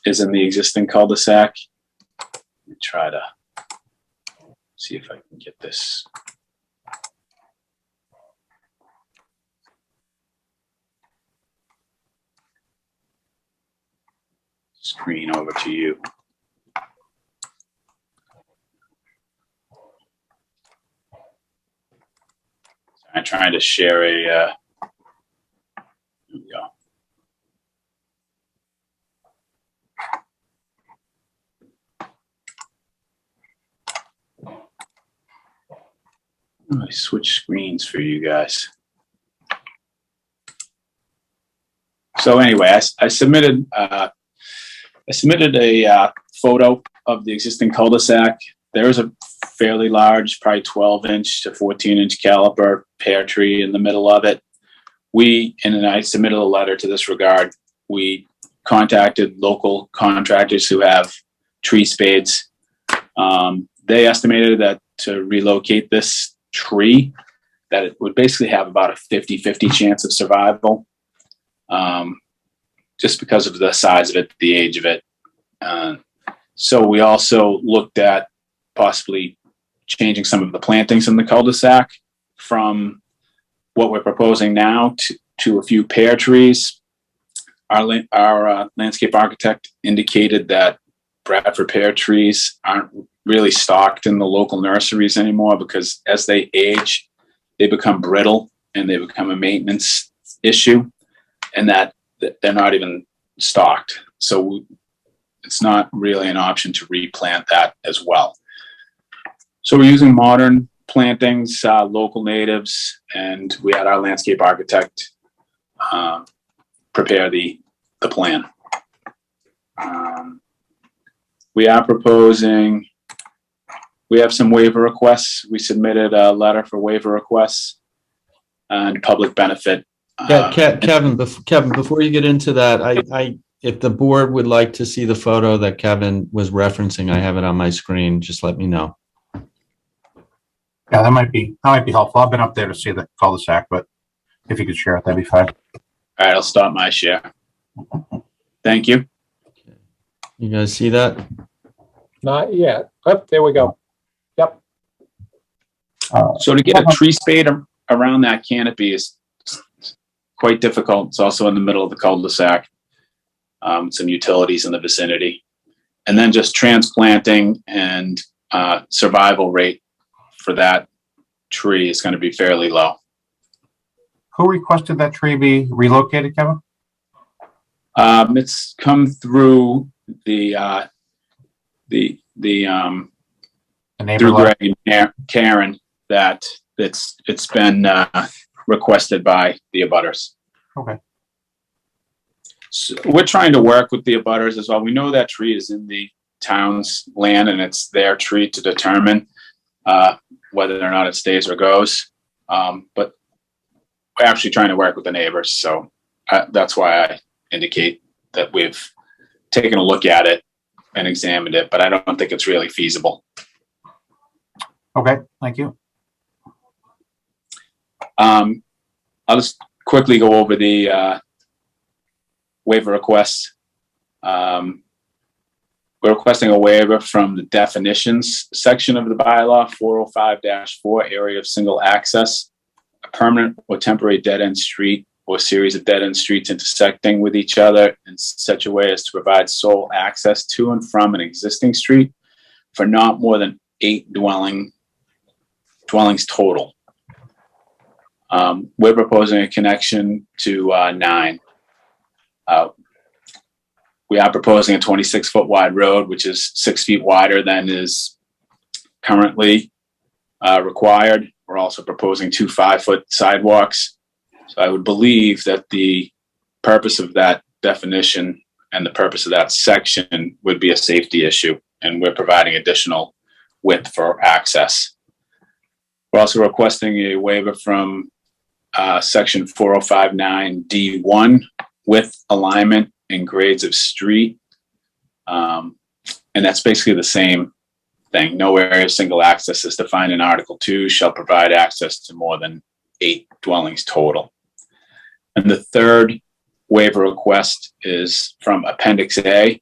is in the existing cul-de-sac. me try to see if I can get this. Screen over to you. I'm trying to share a, here we go. I switch screens for you guys. So anyway, I submitted a photo of the existing cul-de-sac. There is a fairly large, probably 12-inch to 14-inch caliper pear tree in the middle of it. And I submitted a letter to this regard. We contacted local contractors who have tree spades. They estimated that to relocate this tree, that it would basically have about a 50-50 chance of survival, just because of the size of it, the age of it. So we also looked at possibly changing some of the plantings in the cul-de-sac from what we're proposing now to a few pear trees. Our landscape architect indicated that Bradford pear trees aren't really stocked in the local nurseries anymore because as they age, they become brittle and they become a maintenance issue, and that they're not even stocked. So it's not really an option to replant that as well. So we're using modern plantings, local natives, and we had our landscape architect prepare the plan. We are proposing, we have some waiver requests. We submitted a letter for waiver requests and public benefit. Kevin, before you get into that, if the board would like to see the photo that Kevin was referencing, I have it on my screen. Just let me know. Yeah, that might be helpful. I've been up there to see the cul-de-sac, but if you could share it, that'd be fine. All right, I'll stop my share. Thank you. You guys see that? Not yet. Oh, there we go. Yep. So to get a tree spade around that canopy is quite difficult. It's also in the middle of the cul-de-sac. Some utilities in the vicinity. And then just transplanting and survival rate for that tree is going to be fairly low. Who requested that tree be relocated, Kevin? It's come through the neighbor through Greg and Karen that it's been requested by the abutters. Okay. So we're trying to work with the abutters as well. We know that tree is in the town's land and it's their tree to determine whether or not it stays or goes. But we're actually trying to work with the neighbors. So that's why I indicate that we've taken a look at it and examined it, but I don't think it's really feasible. Okay, thank you. I'll just quickly go over the waiver requests. We're requesting a waiver from the definitions section of the bylaw 405-4 area of single access, a permanent or temporary dead-end street or series of dead-end streets intersecting with each other in such a way as to provide sole access to and from an existing street for not more than 8 dwellings total. We're proposing a connection to 9. We are proposing a 26-foot wide road, which is 6 feet wider than is currently required. We're also proposing 2 5-foot sidewalks. So I would believe that the purpose of that definition and the purpose of that section would be a safety issue, and we're providing additional width for access. We're also requesting a waiver from section 4059D1 with alignment and grades of street. And that's basically the same thing. No area of single access is defined in Article 2 shall provide access to more than 8 dwellings total. And the third waiver request is from Appendix A,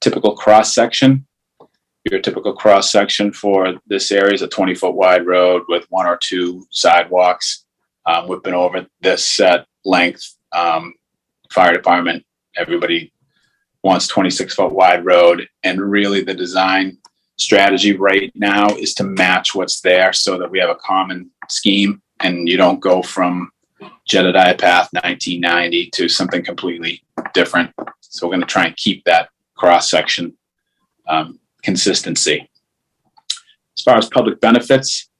typical cross section. your typical cross section for this area is a 20-foot wide road with 1 or 2 sidewalks. We've been over this at length. Fire department, everybody wants 26-foot wide road, and really the design strategy right now is to match what's there so that we have a common scheme and you don't go from Jedediah Path 1990 to something completely different. So we're going to try and keep that cross section consistency. As far as public benefits,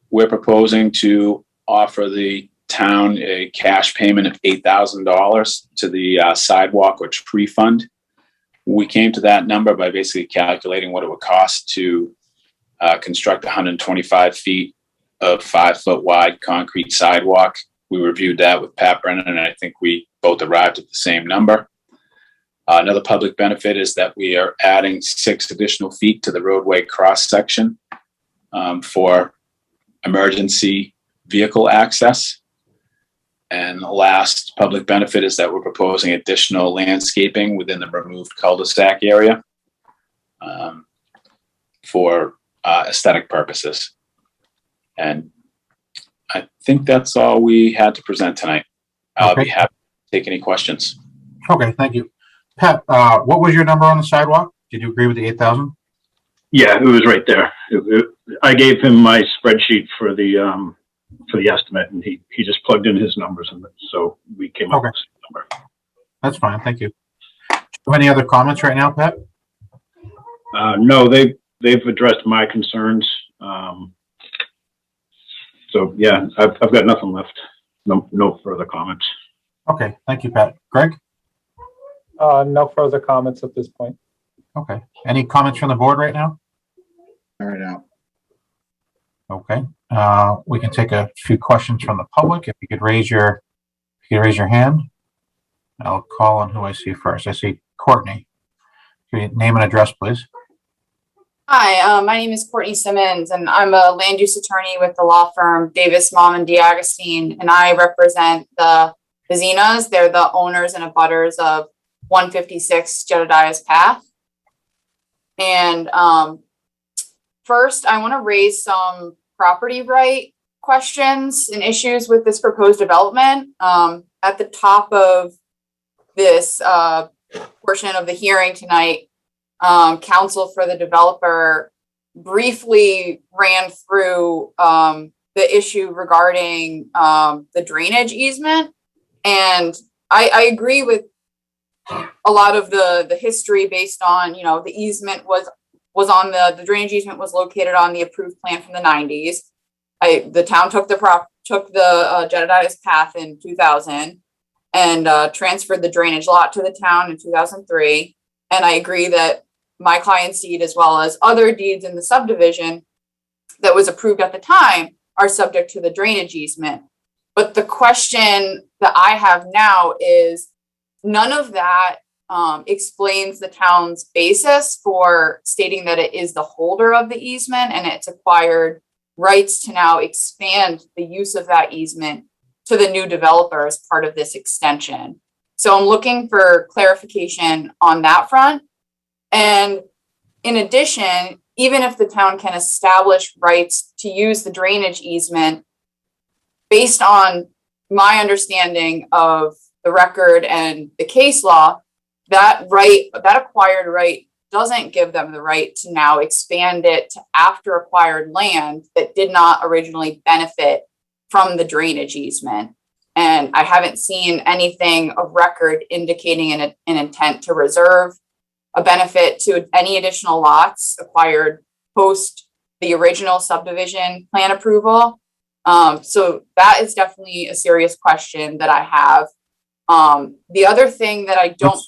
we're proposing to offer the town a cash payment of $8,000 to the sidewalk or tree fund. We came to that number by basically calculating what it would cost to construct 125 feet of 5-foot wide concrete sidewalk. We reviewed that with Pat Brennan, and I think we both arrived at the same number. Another public benefit is that we are adding 6 additional feet to the roadway cross section for emergency vehicle access. And the last public benefit is that we're proposing additional landscaping within the removed cul-de-sac area for aesthetic purposes. And I think that's all we had to present tonight. I'll be happy to take any questions. Okay, thank you. Pat, what was your number on the sidewalk? Did you agree with the 8,000? Yeah, it was right there. I gave him my spreadsheet for the estimate, and he just plugged in his numbers in it, so we came up with the same number. That's fine, thank you. Do you have any other comments right now, Pat? No, they've addressed my concerns. So yeah, I've got nothing left. No further comments. Okay, thank you, Pat. Greg? No further comments at this point. Okay. Any comments from the board right now? All right now. Okay. We can take a few questions from the public. If you could raise your hand. I'll call on who I see first. I see Courtney. Can you name and address, please? Hi, my name is Courtney Simmons, and I'm a land use attorney with the law firm Davis, Mom and D'Agostine, and I represent the Vezinas. They're the owners and abutters of 156 Jedediah's Path. And first, I want to raise some property right questions and issues with this proposed development. At the top of this portion of the hearing tonight, counsel for the developer briefly ran through the issue regarding the drainage easement. And I agree with a lot of the history based on, the easement was on the drainage easement was located on the approved plan from the 90s. The town took the Jedediah's Path in 2000 and transferred the drainage lot to the town in 2003. And I agree that my client's deed, as well as other deeds in the subdivision that was approved at the time, are subject to the drainage easement. But the question that I have now is none of that explains the town's basis for stating that it is the holder of the easement and it's acquired rights to now expand the use of that easement to the new developer as part of this extension. So I'm looking for clarification on that front. And in addition, even if the town can establish rights to use the drainage easement, based on my understanding of the record and the case law, that acquired right doesn't give them the right to now expand it to after acquired land that did not originally benefit from the drainage easement. And I haven't seen anything of record indicating an intent to reserve a benefit to any additional lots acquired post the original subdivision plan approval. So that is definitely a serious question that I have. The other thing that I don't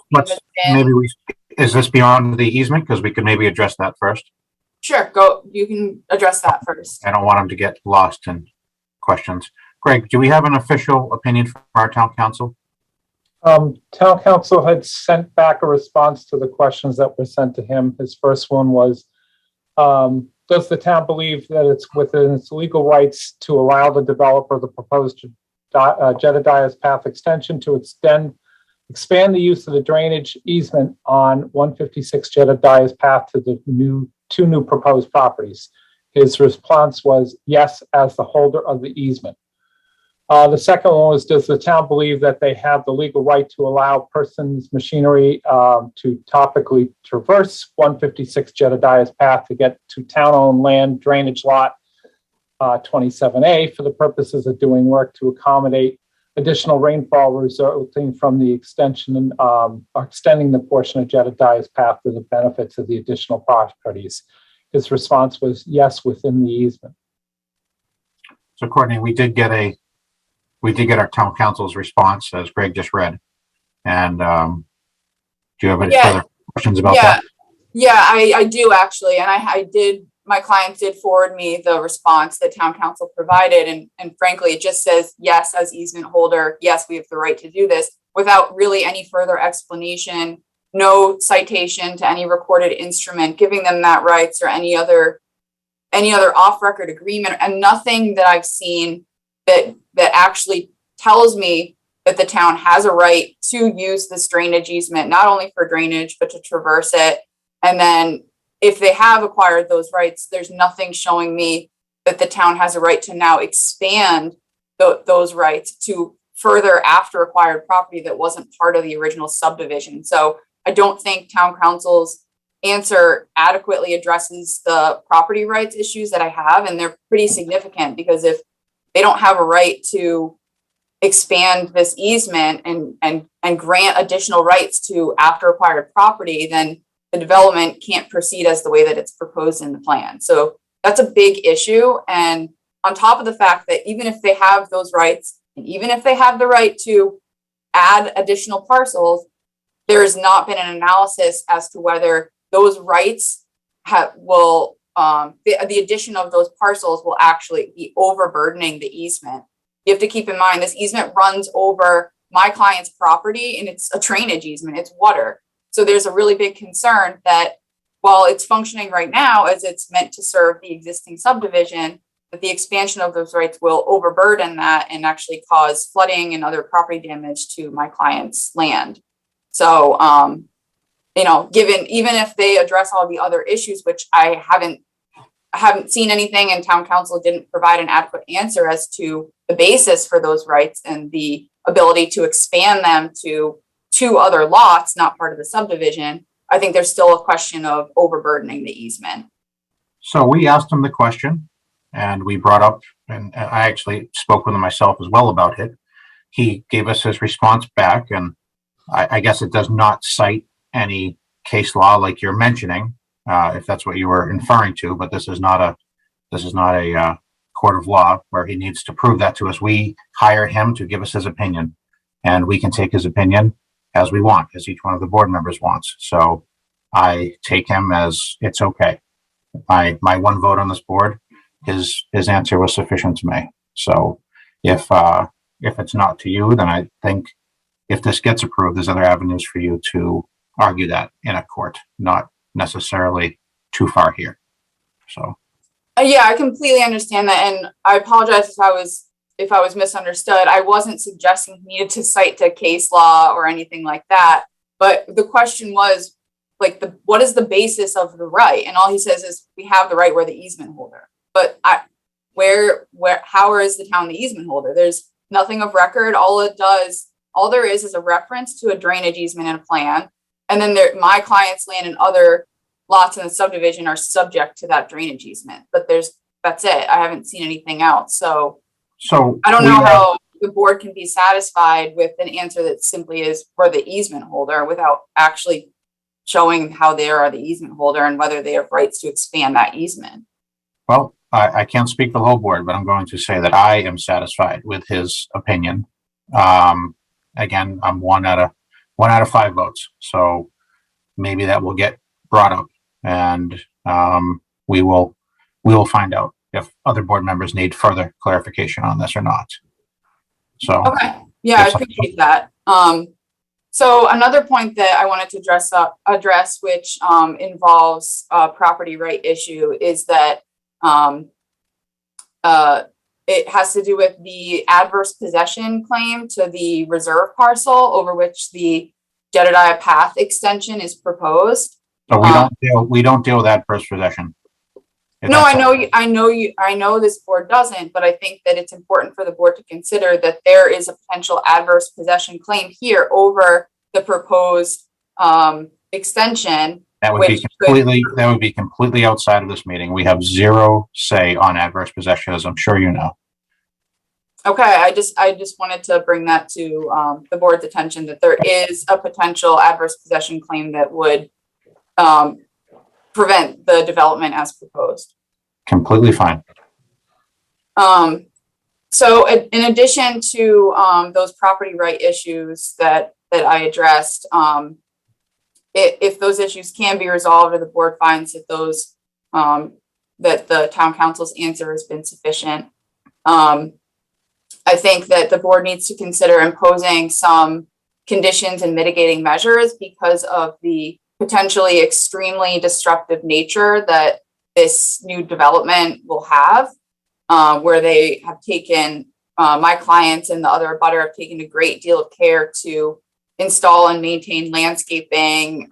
is this beyond the easement? Because we could maybe address that first. Sure, you can address that first. I don't want them to get lost in questions. Greg, do we have an official opinion from our town council? Town council had sent back a response to the questions that were sent to him. His first one was, does the town believe that it's within its legal rights to allow the developer the proposed Jedediah's Path extension to extend expand the use of the drainage easement on 156 Jedediah's path to the two new proposed properties. His response was yes, as the holder of the easement. The second one was, does the town believe that they have the legal right to allow persons, machinery to topically traverse 156 Jedediah's path to get to town-owned land drainage lot 27A for the purposes of doing work to accommodate additional rainfall resulting from the extension or extending the portion of Jedediah's path to the benefits of the additional properties? His response was yes, within the easement. So Courtney, we did get our town council's response, as Greg just read. And do you have any further questions about that? Yeah, I do actually. And my client did forward me the response that town council provided. And frankly, it just says, yes, as easement holder, yes, we have the right to do this, without really any further explanation, no citation to any recorded instrument giving them that rights or any other off-record agreement, and nothing that I've seen that actually tells me that the town has a right to use this drainage easement, not only for drainage, but to traverse it. And then if they have acquired those rights, there's nothing showing me that the town has a right to now expand those rights to further after acquired property that wasn't part of the original subdivision. So I don't think town council's answer adequately addresses the property rights issues that I have. And they're pretty significant, because if they don't have a right to expand this easement and grant additional rights to after acquired property, then the development can't proceed as the way that it's proposed in the plan. So that's a big issue. And on top of the fact that even if they have those rights, and even if they have the right to add additional parcels, there has not been an analysis as to whether those rights the addition of those parcels will actually be overburdening the easement. You have to keep in mind, this easement runs over my client's property, and it's a drainage easement, it's water. So there's a really big concern that while it's functioning right now as it's meant to serve the existing subdivision, that the expansion of those rights will overburden that and actually cause flooding and other property damage to my client's land. So, even if they address all the other issues, which I haven't seen anything, and town council didn't provide an adequate answer as to the basis for those rights and the ability to expand them to two other lots, not part of the subdivision, I think there's still a question of overburdening the easement. So we asked him the question, and we brought up, and I actually spoke with him myself as well about it. He gave us his response back, and I guess it does not cite any case law like you're mentioning, if that's what you were inferring to, but this is not a court of law where he needs to prove that to us. We hire him to give us his opinion, and we can take his opinion as we want, as each one of the board members wants. So I take him as it's okay. My one vote on this board, his answer was sufficient to me. So if it's not to you, then I think if this gets approved, there's other avenues for you to argue that in a court, not necessarily too far here. So. Yeah, I completely understand that. And I apologize if I was misunderstood. I wasn't suggesting he needed to cite the case law or anything like that. But the question was, like, what is the basis of the right? And all he says is, we have the right, we're the easement holder. But how is the town the easement holder? There's nothing of record. All there is a reference to a drainage easement in a plan. And then my client's land and other lots in the subdivision are subject to that drainage easement. But that's it. I haven't seen anything else. So I don't know how the board can be satisfied with an answer that simply is for the easement holder without actually showing how they are the easement holder and whether they have rights to expand that easement. Well, I can't speak for the whole board, but I'm going to say that I am satisfied with his opinion. Again, I'm one out of 5 votes. So maybe that will get brought up, and we will find out if other board members need further clarification on this or not. So okay, yeah, I appreciate that. So another point that I wanted to address, which involves a property right issue, is that it has to do with the adverse possession claim to the reserve parcel over which the Jedediah Path extension is proposed. But we don't deal with adverse possession. No, I know this board doesn't, but I think that it's important for the board to consider that there is a potential adverse possession claim here over the proposed extension. That would be completely outside of this meeting. We have zero say on adverse possession, as I'm sure you know. Okay, I just wanted to bring that to the board's attention, that there is a potential adverse possession claim that would prevent the development as proposed. Completely fine. So in addition to those property right issues that I addressed, if those issues can be resolved or the board finds that those that the town council's answer has been sufficient, I think that the board needs to consider imposing some conditions and mitigating measures because of the potentially extremely destructive nature that this new development will have, where they have taken, my clients and the other abutter have taken a great deal of care to install and maintain landscaping,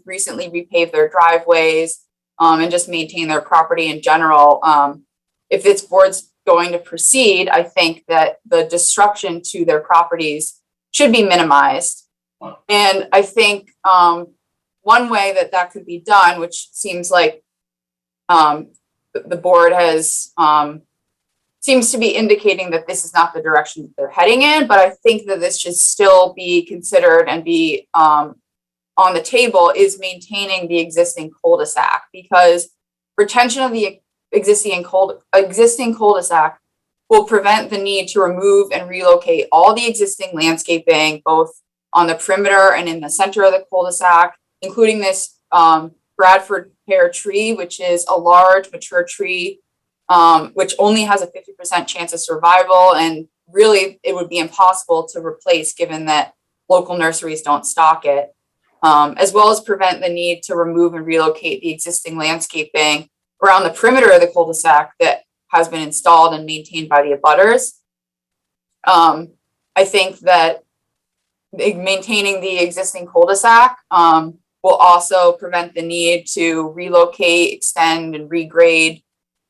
recently repave their driveways, and just maintain their property in general. If this board's going to proceed, I think that the destruction to their properties should be minimized. And I think one way that could be done, which seems like the board has seems to be indicating that this is not the direction that they're heading in, but I think that this should still be considered and be on the table, is maintaining the existing cul-de-sac, because retention of the existing cul-de-sac will prevent the need to remove and relocate all the existing landscaping, both on the perimeter and in the center of the cul-de-sac, including this Bradford pear tree, which is a large mature tree, which only has a 50% chance of survival. And really it would be impossible to replace given that local nurseries don't stock it, as well as prevent the need to remove and relocate the existing landscaping around the perimeter of the cul-de-sac that has been installed and maintained by the abutters. I think that maintaining the existing cul-de-sac will also prevent the need to relocate, extend, and regrade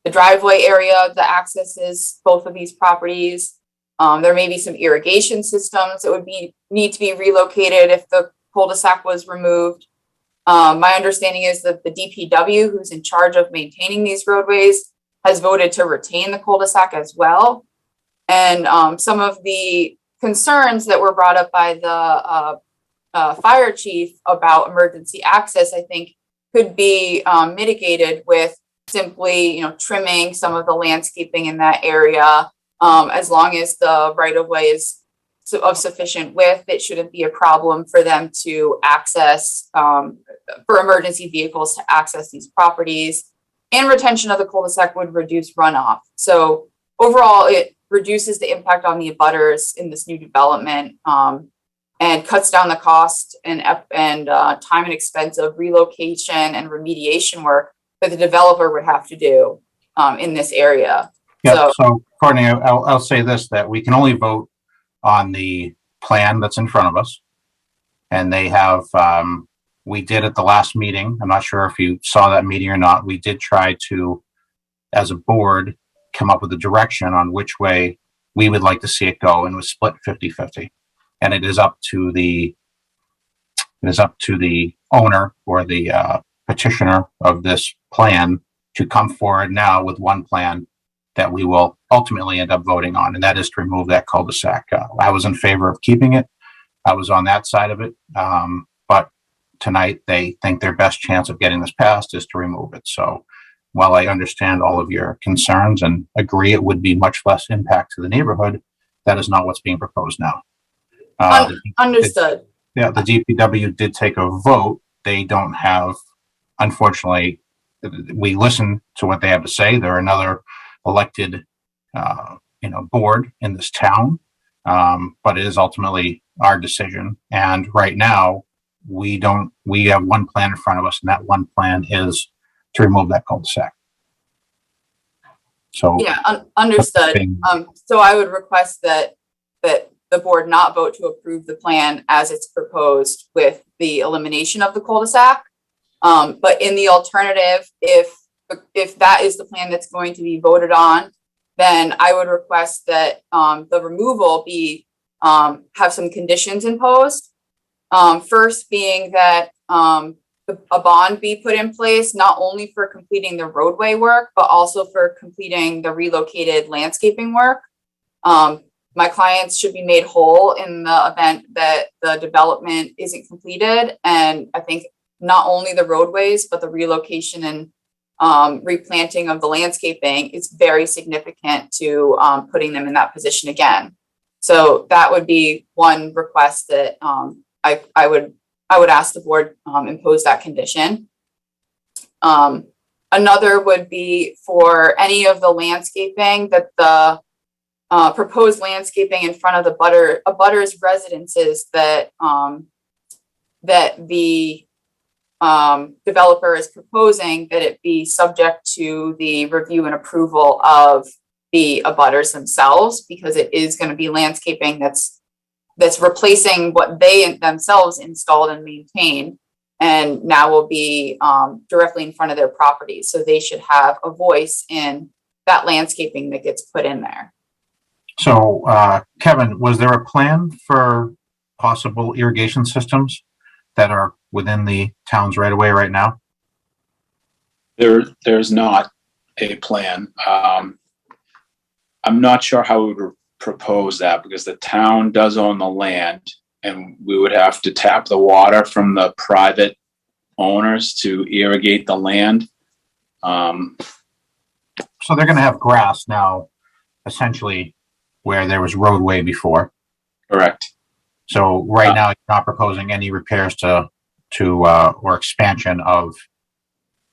the driveway area that accesses both of these properties. There may be some irrigation systems that would need to be relocated if the cul-de-sac was removed. My understanding is that the DPW, who's in charge of maintaining these roadways, has voted to retain the cul-de-sac as well. And some of the concerns that were brought up by the fire chief about emergency access, I think, could be mitigated with simply, trimming some of the landscaping in that area. As long as the right-of-way is of sufficient width, it shouldn't be a problem for them to access, for emergency vehicles to access these properties. And retention of the cul-de-sac would reduce runoff. So overall, it reduces the impact on the abutters in this new development, and cuts down the cost and time and expense of relocation and remediation work that the developer would have to do in this area. Yeah, so Courtney, I'll say this, that we can only vote on the plan that's in front of us. And they have, we did at the last meeting, I'm not sure if you saw that meeting or not, we did try to, as a board, come up with a direction on which way we would like to see it go, and was split 50-50. And it is up to the owner or the petitioner of this plan to come forward now with one plan that we will ultimately end up voting on, and that is to remove that cul-de-sac. I was in favor of keeping it. I was on that side of it. But tonight they think their best chance of getting this passed is to remove it. So while I understand all of your concerns and agree it would be much less impact to the neighborhood, that is not what's being proposed now. Understood. Yeah, the DPW did take a vote. They don't have, unfortunately, we listen to what they have to say. They're another elected, board in this town, but it is ultimately our decision. And right now, we have one plan in front of us, and that one plan is to remove that cul-de-sac. So. Yeah, understood. So I would request that the board not vote to approve the plan as it's proposed with the elimination of the cul-de-sac. But in the alternative, if that is the plan that's going to be voted on, then I would request that the removal be have some conditions imposed. First being that a bond be put in place, not only for completing the roadway work, but also for completing the relocated landscaping work. My clients should be made whole in the event that the development isn't completed. And I think not only the roadways, but the relocation and replanting of the landscaping is very significant to putting them in that position again. So that would be one request that I would ask the board impose that condition. Another would be for any of the landscaping that the proposed landscaping in front of the abutters residences that the developer is proposing, that it be subject to the review and approval of the abutters themselves, because it is going to be landscaping that's replacing what they themselves installed and maintained, and now will be directly in front of their property. So they should have a voice in that landscaping that gets put in there. So, Kevin, was there a plan for possible irrigation systems that are within the town's right of way right now? There's not a plan. I'm not sure how we would propose that, because the town does own the land, and we would have to tap the water from the private owners to irrigate the land. So they're going to have grass now, essentially, where there was roadway before. Correct. So right now, you're not proposing any repairs to or expansion of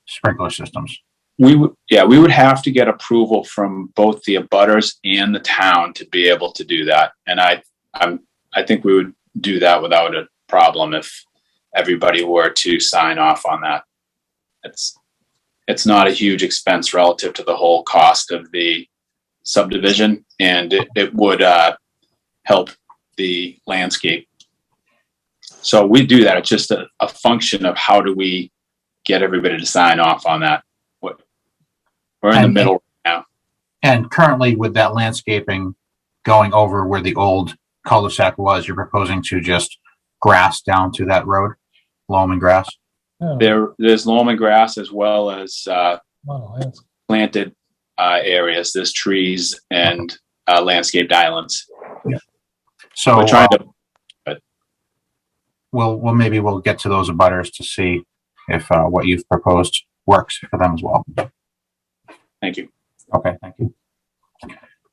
sprinkler systems. We would have to get approval from both the abutters and the town to be able to do that. And I think we would do that without a problem if everybody were to sign off on that. It's not a huge expense relative to the whole cost of the subdivision, and it would help the landscape. So we do that. It's just a function of how do we get everybody to sign off on that. We're in the middle right now. And currently with that landscaping going over where the old cul-de-sac was, you're proposing to just grass down to that road, loam and grass? There's loam and grass, as well as planted areas. There's trees and landscaped islands. Yeah. So we're trying to. Maybe we'll get to those abutters to see if what you've proposed works for them as well. Thank you. Okay, thank you.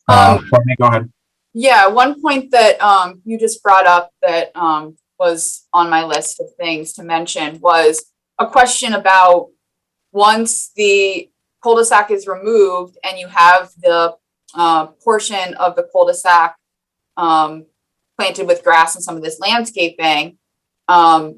Courtney, go ahead. Yeah, one point that you just brought up that was on my list of things to mention was a question about once the cul-de-sac is removed and you have the portion of the cul-de-sac planted with grass and some of this landscaping, the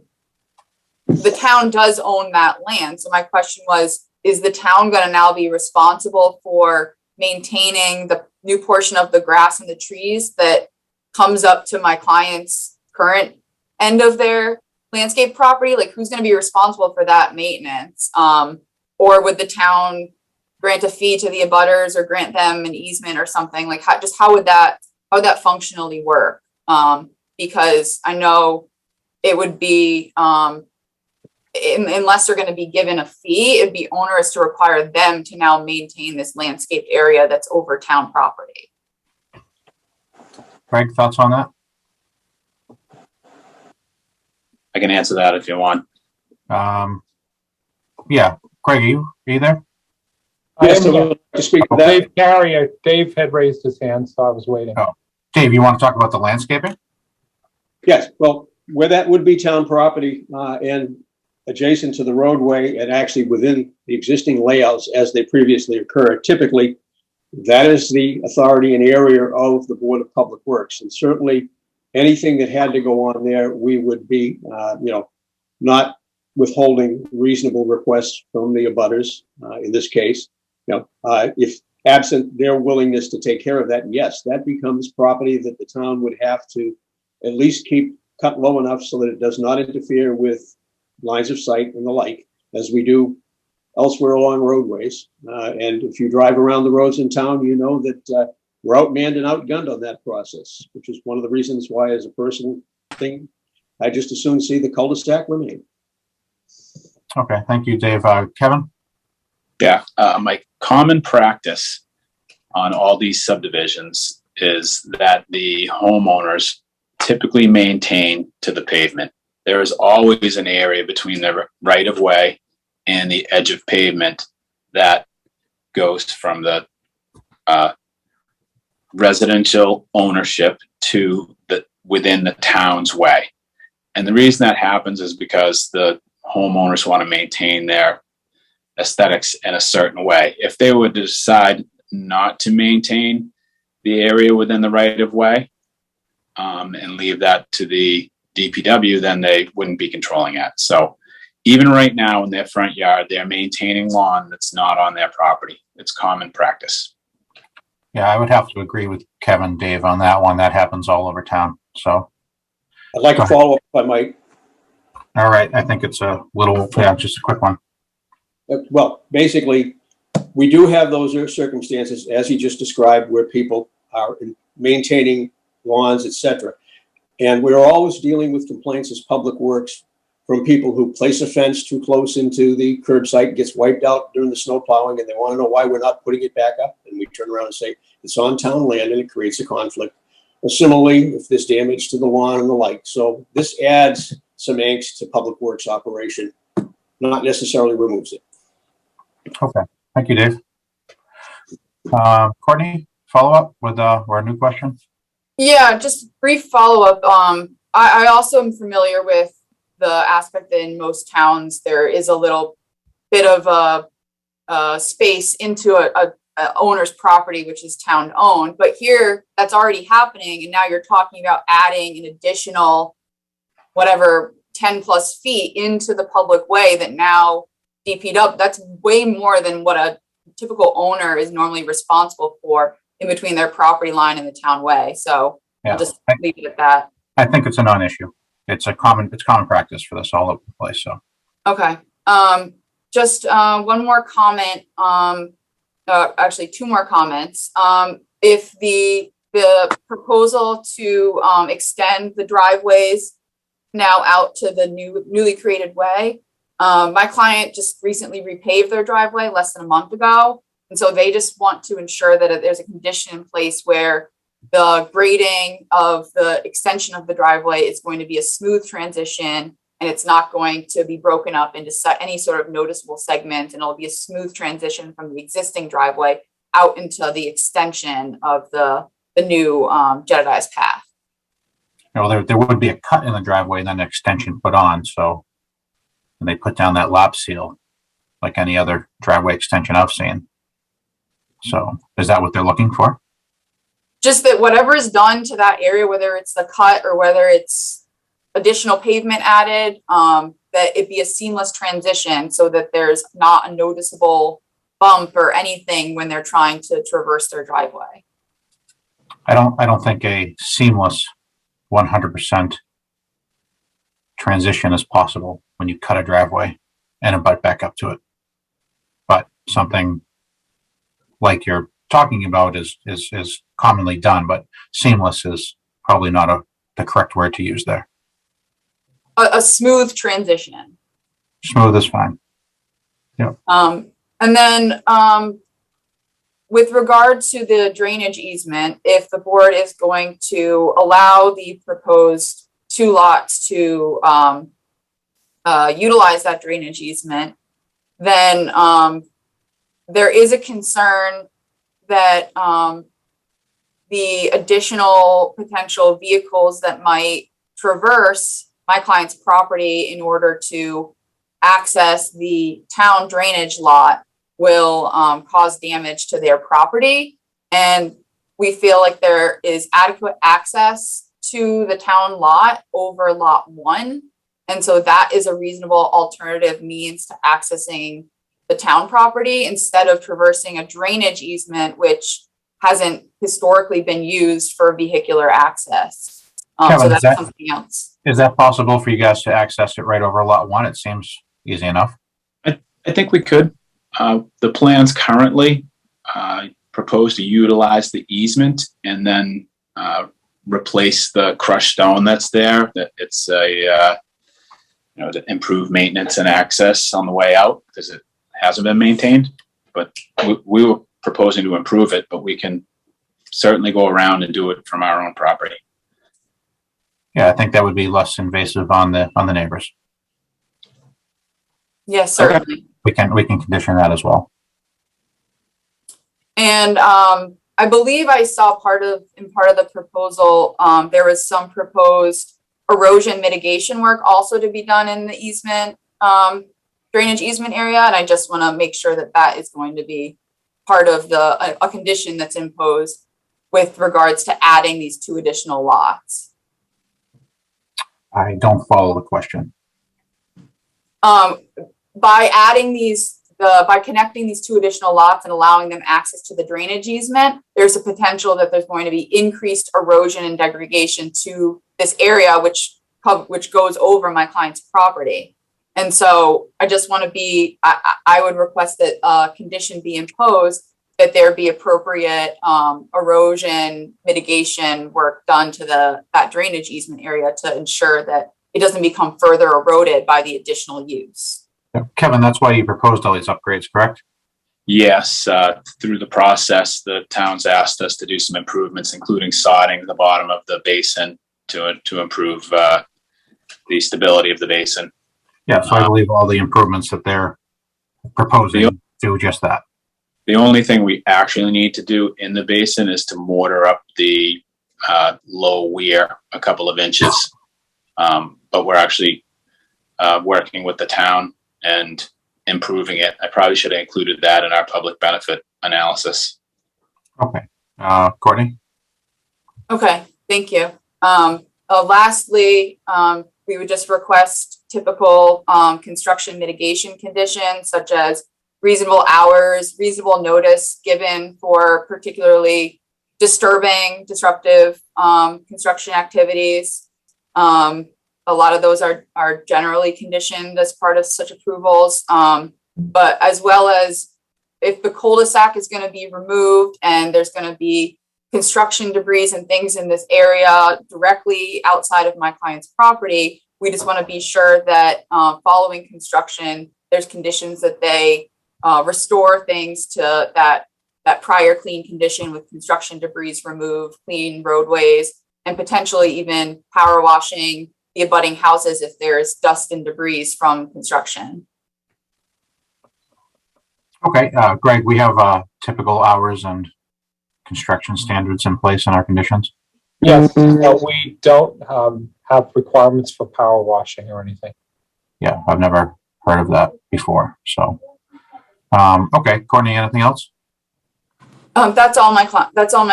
town does own that land. So my question was, is the town going to now be responsible for maintaining the new portion of the grass and the trees that comes up to my client's current end of their landscape property? Like, who's going to be responsible for that maintenance? Or would the town grant a fee to the abutters or grant them an easement or something? Like, how would that functionally work? Because I know it would be, unless they're going to be given a fee, it'd be onerous to require them to now maintain this landscaped area that's over town property. Greg, thoughts on that? I can answer that if you want. Yeah, Greg, are you there? Yes, I would like to speak to that. Dave Carrier, Dave had raised his hand, so I was waiting. Oh, Dave, you want to talk about the landscaping? Yes, well, where that would be town property and adjacent to the roadway and actually within the existing layouts as they previously occurred, typically that is the authority and area of the Board of Public Works. And certainly anything that had to go on there, we would be, not withholding reasonable requests from the abutters in this case. If absent their willingness to take care of that, yes, that becomes property that the town would have to at least keep cut low enough so that it does not interfere with lines of sight and the like, as we do elsewhere along roadways. And if you drive around the roads in town, you know that we're outmanned and outgunned on that process, which is one of the reasons why, as a person thing, I just as soon see the cul-de-sac remain. Okay, thank you, Dave. Kevin? Yeah, my common practice on all these subdivisions is that the homeowners typically maintain to the pavement. There is always an area between the right of way and the edge of pavement that goes from the residential ownership to the within the town's way. And the reason that happens is because the homeowners want to maintain their aesthetics in a certain way. If they would decide not to maintain the area within the right of way and leave that to the DPW, then they wouldn't be controlling it. So even right now in their front yard, they're maintaining lawn that's not on their property. It's common practice. Yeah, I would have to agree with Kevin, Dave, on that one. That happens all over town. So I'd like to follow up if I might. all right, I think it's a little, just a quick one. Well, basically, we do have those circumstances, as he just described, where people are maintaining lawns, etc. And we're always dealing with complaints as Public Works from people who place a fence too close into the curb site, gets wiped out during the snow plowing, and they want to know why we're not putting it back up. And we turn around and say, it's on town land and it creates a conflict. Or similarly, if there's damage to the lawn and the like. So this adds some angst to Public Works operation, not necessarily removes it. Okay, thank you, Dave. Courtney, follow up with or a new question? Yeah, just brief follow-up. I also am familiar with the aspect that in most towns there is a little bit of a space into a owner's property, which is town owned. But here that's already happening, and now you're talking about adding an additional whatever 10 plus feet into the public way that now DP'd up. That's way more than what a typical owner is normally responsible for in between their property line and the town way. So Yeah, I'll just leave it at that. I think it's a non-issue. It's common practice for this all over the place. So Okay. Just one more comment. Actually, two more comments. If the proposal to extend the driveways now out to the newly created way, my client just recently repaved their driveway less than a month ago. And so they just want to ensure that there's a condition in place where the grading of the extension of the driveway is going to be a smooth transition, and it's not going to be broken up into any sort of noticeable segment, and it'll be a smooth transition from the existing driveway out into the extension of the new Jedediah's path. you know, there would be a cut in the driveway and then an extension put on. So, and they put down that lap seal like any other driveway extension I've seen. So is that what they're looking for? Just that whatever is done to that area, whether it's the cut or whether it's additional pavement added, that it be a seamless transition so that there's not a noticeable bump or anything when they're trying to traverse their driveway. I don't think a seamless 100% transition is possible when you cut a driveway and abut back up to it. But something like you're talking about is commonly done, but seamless is probably not the correct word to use there. A smooth transition. Smooth is fine. Yeah. And then with regard to the drainage easement, if the board is going to allow the proposed two lots to utilize that drainage easement, then there is a concern that the additional potential vehicles that might traverse my client's property in order to access the town drainage lot will cause damage to their property. And we feel like there is adequate access to the town lot over lot 1. And so that is a reasonable alternative means to accessing the town property instead of traversing a drainage easement, which hasn't historically been used for vehicular access. Kevin, So is that's that- something else. Is that possible for you guys to access it right over lot one? It seems easy enough. I think we could. The plans currently propose to utilize the easement and then replace the crushed stone that's there. That it's a to improve maintenance and access on the way out because it hasn't been maintained. But we were proposing to improve it, but we can certainly go around and do it from our own property. Yeah, I think that would be less invasive on the neighbors. Yes, certainly. We can condition that as well. And I believe I saw in part of the proposal, there was some proposed erosion mitigation work also to be done in the easement, drainage easement area. And I just want to make sure that that is going to be part of a condition that's imposed with regards to adding these 2 additional lots. I don't follow the question. By adding by connecting these 2 additional lots and allowing them access to the drainage easement, there's a potential that there's going to be increased erosion and degradation to this area, which goes over my client's property. And so I just want to I would request that a condition be imposed that there be appropriate erosion mitigation work done to that drainage easement area to ensure that it doesn't become further eroded by the additional use. Kevin, that's why you proposed all these upgrades, correct? Yes, through the process, the town's asked us to do some improvements, including sodding the bottom of the basin to improve the stability of the basin. Yeah, so I believe all the improvements that they're proposing do just that. The only thing we actually need to do in the basin is to mortar up the low weir a couple of inches. But we're actually working with the town and improving it. I probably should have included that in our public benefit analysis. Okay. Courtney? Okay, thank you. Lastly, we would just request typical construction mitigation conditions such as reasonable hours, reasonable notice given for particularly disruptive construction activities. A lot of those are generally conditioned as part of such approvals, but as well as if the cul-de-sac is going to be removed and there's going to be construction debris and things in this area directly outside of my client's property, we just want to be sure that following construction, there's conditions that they restore things to that prior clean condition with construction debris removed, clean roadways, and potentially even power washing the abutting houses if there's dust and debris from construction. Okay, Greg, we have typical hours and construction standards in place in our conditions? Yes, we don't have requirements for power washing or anything. Yeah, I've never heard of that before. So, okay, Courtney, anything else? That's all my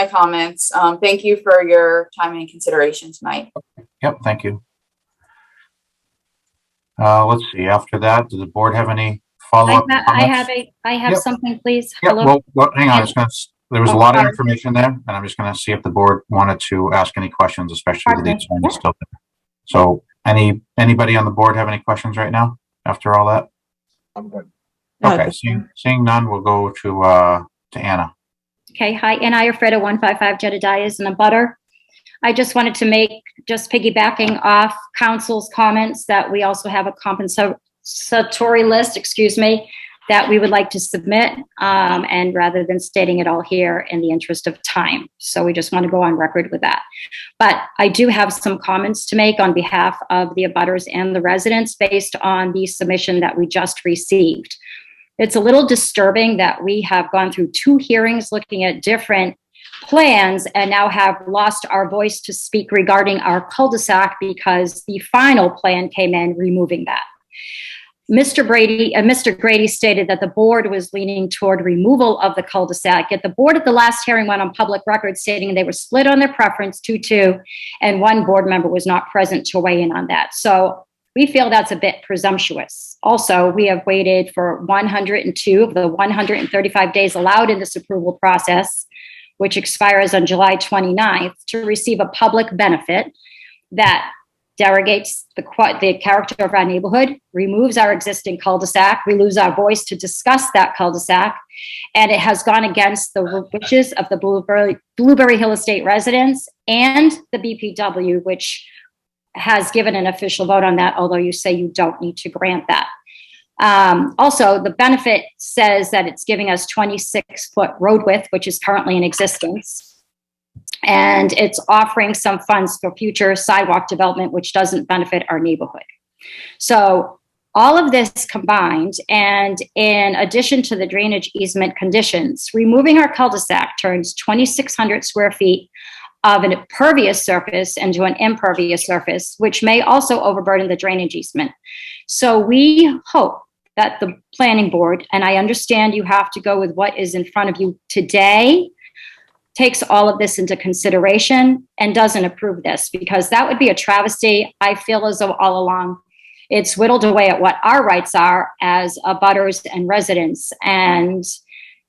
comments. Thank you for your time and consideration tonight. Yep, thank you. Let's see. After that, does the board have any follow-up? I have something, please. Yeah, Hello. well, hang on. There was a lot of information there, and I'm just going to see if the board wanted to ask any questions, especially with the attorney still there. So, anybody on the board have any questions right now? After all that, I'm good. Okay, seeing none, we'll go to Anna. Okay, hi, Anna Alfredo, 155 Jedediah's in a butter. I just wanted to make, just piggybacking off council's comments, that we also have a compensatory list, that we would like to submit, and rather than stating it all here in the interest of time. So we just want to go on record with that. But I do have some comments to make on behalf of the abutters and the residents based on the submission that we just received. It's a little disturbing that we have gone through 2 hearings looking at different plans and now have lost our voice to speak regarding our cul-de-sac because the final plan came in removing that. Mr. Grady stated that the board was leaning toward removal of the cul-de-sac, yet the board at the last hearing went on public record stating they were split on their preference 2-2, and one board member was not present to weigh in on that. So We feel that's a bit presumptuous. Also, we have waited for 102 of the 135 days allowed in this approval process, which expires on July 29th, to receive a public benefit that derogates the character of our neighborhood, removes our existing cul-de-sac, we lose our voice to discuss that cul-de-sac, and it has gone against the wishes of the Blueberry Hill Estate residents and the BPW, which has given an official vote on that, although you say you don't need to grant that. Also, the benefit says that it's giving us 26-foot road width, which is currently in existence. And it's offering some funds for future sidewalk development, which doesn't benefit our neighborhood. So all of this combined, and in addition to the drainage easement conditions, removing our cul-de-sac turns 2,600 square feet of an pervious surface into an impervious surface, which may also overburden the drainage easement. So we hope that the planning board, and I understand you have to go with what is in front of you today, takes all of this into consideration and doesn't approve this, because that would be a travesty. I feel as though all along it's whittled away at what our rights are as abutters and residents. And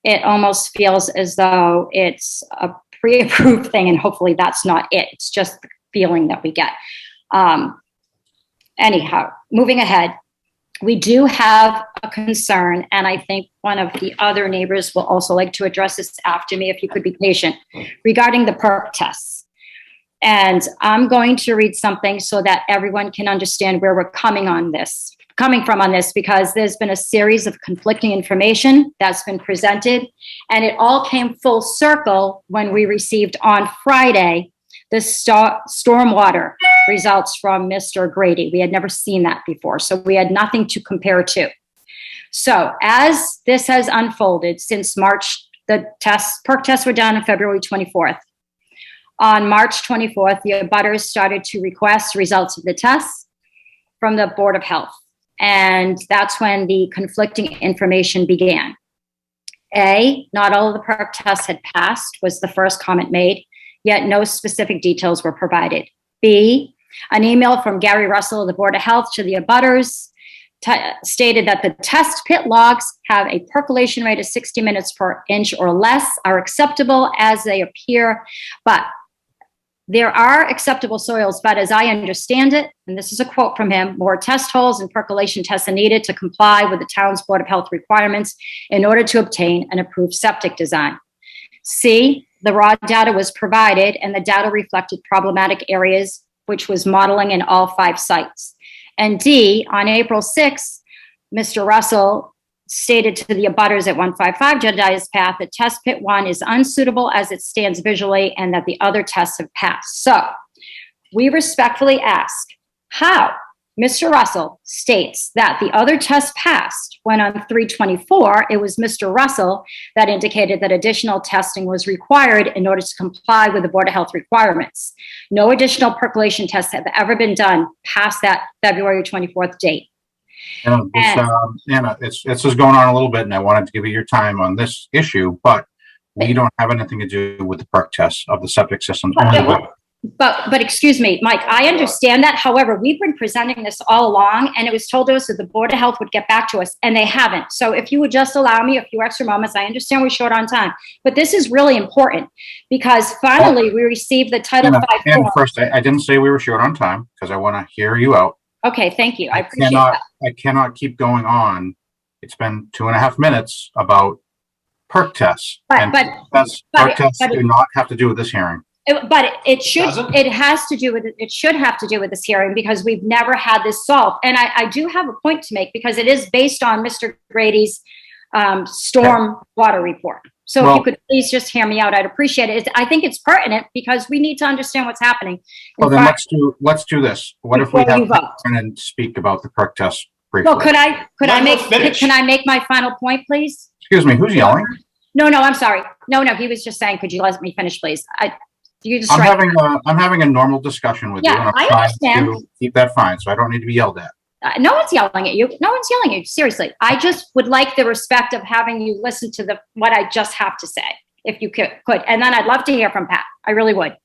it almost feels as though it's a pre-approved thing, and hopefully that's not it. It's just the feeling that we get. Anyhow, moving ahead, we do have a concern, and I think one of the other neighbors will also like to address this after me, if you could be patient, regarding the perk tests. And I'm going to read something so that everyone can understand where we're coming from on this, because there's been a series of conflicting information that's been presented, and it all came full circle when we received on Friday the stormwater results from Mr. Grady. We had never seen that before, so we had nothing to compare to. So as this has unfolded since March, the perk tests were done on February 24th. On March 24th, the abutters started to request results of the tests from the Board of Health. And that's when the conflicting information began. A, not all of the perk tests had passed, was the first comment made, yet no specific details were provided. B, an email from Gary Russell of the Board of Health to the abutters stated that the test pit logs have a percolation rate of 60 minutes per inch or less, are acceptable as they appear, but there are acceptable soils, but as I understand it, and this is a quote from him, more test holes and percolation tests are needed to comply with the town's Board of Health requirements in order to obtain an approved septic design. C, the raw data was provided and the data reflected problematic areas, which was modeling in all 5 sites. And D, on April 6th, Mr. Russell stated to the abutters at 155 Jedediah's Path that test pit 1 is unsuitable as it stands visually and that the other tests have passed. So we respectfully ask how Mr. Russell states that the other tests passed when on 3/24, it was Mr. Russell that indicated that additional testing was required in order to comply with the Board of Health requirements. No additional percolation tests have ever been done past that February 24th date. Anna, this is going on a little bit, and I wanted to give you your time on this issue, but we don't have anything to do with the perk tests of the septic systems. But excuse me, Mike, I understand that. However, we've been presenting this all along, and it was told to us that the Board of Health would get back to us, and they haven't. So if you would just allow me a few extra moments, I understand we're short on time, but this is really important because finally we received the Title V form. First, I didn't say we were short on time because I want to hear you out. Okay, thank you. I appreciate that. I cannot keep going on. It's been 2.5 minutes about perk tests. Perk tests do not have to do with this hearing. But it should have to do with this hearing because we've never had this solved. And I do have a point to make because it is based on Mr. Grady's storm water report. So if you could please just hear me out, I'd appreciate it. I think it's pertinent because we need to understand what's happening. Well, then let's do this. What if we have and speak about the perk test briefly? Well, can I make my final point, please? Excuse me, who's yelling? No, I'm sorry. No, he was just saying, could you let me finish, please? I'm having a normal discussion with you. And I'm I understand. to keep that fine, so I don't need to be yelled at. No one's yelling at you. No one's yelling at you. Seriously. I just would like the respect of having you listen to what I just have to say, if you could. And then I'd love to hear from Pat. I really would.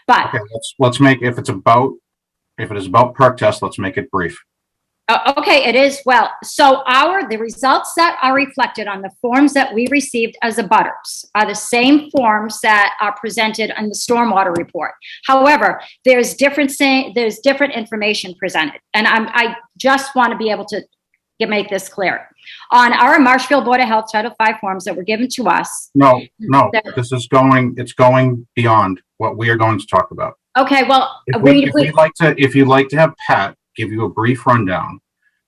But okay, let's make if it is about perk test, let's make it brief. Okay, it is. Well, so the results that are reflected on the forms that we received as abutters are the same forms that are presented on the stormwater report. However, there's different information presented. And I just want to be able to make this clear. On our Marshfield Board of Health Title V forms that were given to us. No, it's going beyond what we are going to talk about. Okay, well, if you'd like to have Pat give you a brief rundown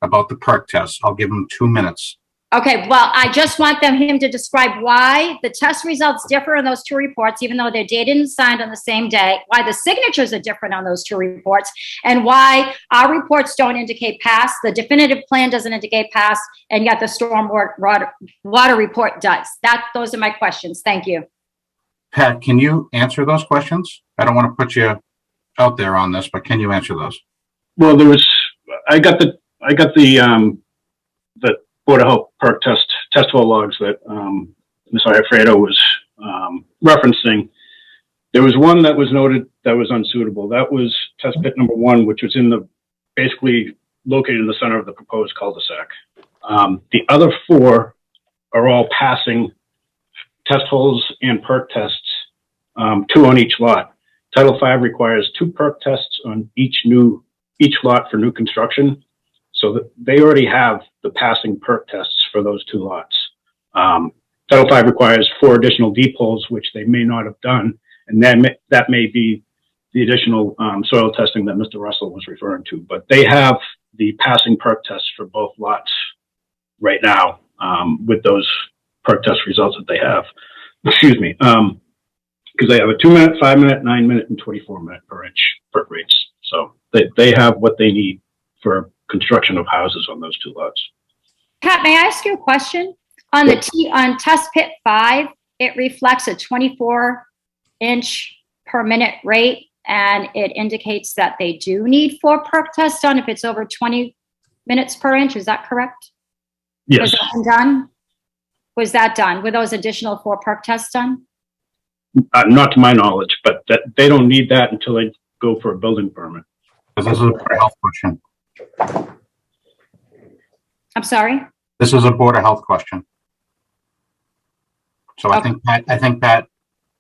about the perk test, I'll give him 2 minutes. Okay, well, I just want him to describe why the test results differ in those two reports, even though they're dated and signed on the same day, why the signatures are different on those two reports, and why our reports don't indicate pass, the definitive plan doesn't indicate pass, and yet the water report does. Those are my questions. Thank you. Pat, can you answer those questions? I don't want to put you out there on this, but can you answer those? Well, I got the Board of Health perk test hole logs that Ms. Iafredo was referencing. There was one that was noted that was unsuitable. That was test pit number 1, which was basically located in the center of the proposed cul-de-sac. The other 4 are all passing test holes and perk tests, 2 on each lot. Title V requires 2 perk tests on each lot for new construction. So that they already have the passing perk tests for those 2 lots. Title V requires 4 additional deep holes, which they may not have done. And then that may be the additional soil testing that Mr. Russell was referring to. But they have the passing perk tests for both lots right now with those perk test results that they have. Excuse me. Because they have a 2-minute, 5-minute, 9-minute, and 24-minute per inch perk rates. So they have what they need for construction of houses on those 2 lots. Pat, may I ask you a question? On test pit 5, it reflects a 24-inch per minute rate, and it indicates that they do need 4 perk tests done if it's over 20 minutes per inch. Is that correct? Yes. Was that done? Were those additional 4 perk tests done? Not to my knowledge, but they don't need that until they go for a building permit. This is a Board of Health question. I'm sorry? This is a Board of Health question. So okay. I think Pat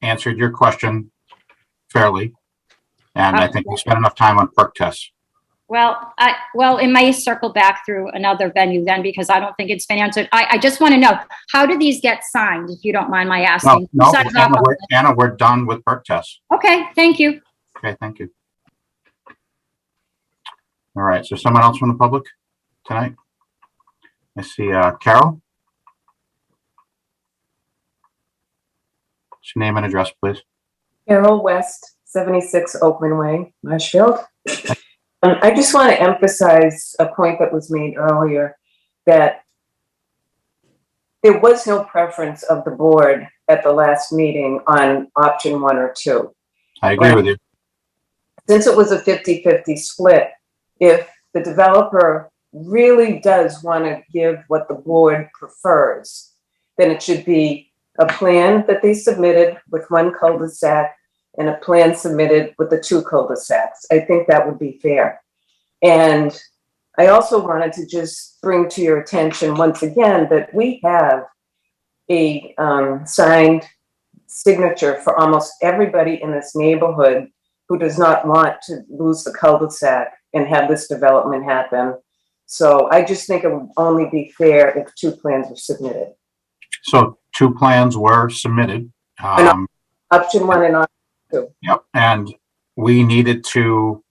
answered your question fairly, and I think we spent enough time on perk tests. Well, it may circle back through another venue then, because I don't think it's been answered. I just want to know, how do these get signed, if you don't mind my asking? No, Anna, we're done with perk tests. Okay, thank you. Okay, thank you. All right, so someone else from the public tonight? I see Carol. What's your name and address, please? Carol West, 76 Oakman Way, Marshfield. I just want to emphasize a point that was made earlier, that there was no preference of the board at the last meeting on option 1 or 2. I agree with you. Since it was a 50-50 split, if the developer really does want to give what the board prefers, then it should be a plan that they submitted with 1 cul-de-sac and a plan submitted with the 2 cul-de-sacs. I think that would be fair. And I also wanted to just bring to your attention once again that we have a signed signature for almost everybody in this neighborhood who does not want to lose the cul-de-sac and have this development happen. So I just think it would only be fair if 2 plans were submitted. So 2 plans were submitted. Option 1 and option 2. Yep, and we needed to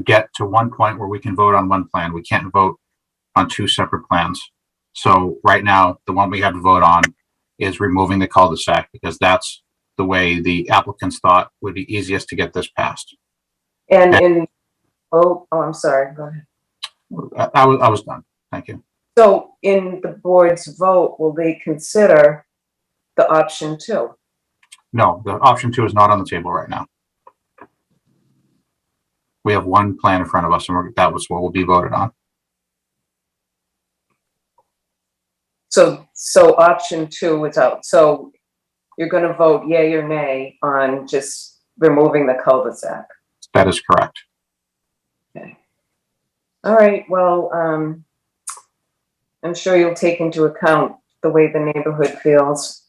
get to one point where we can vote on 1 plan. We can't vote on 2 separate plans. So right now, the one we have to vote on is removing the cul-de-sac, because that's the way the applicants thought would be easiest to get this passed. And I'm sorry, go ahead. I was done. Thank you. So in the board's vote, will they consider the option 2? No, the option 2 is not on the table right now. We have 1 plan in front of us, and that was what will be voted on. So option 2 is out. So you're going to vote yay or nay on just removing the cul-de-sac? That is correct. Okay. All right, well, I'm sure you'll take into account the way the neighborhood feels.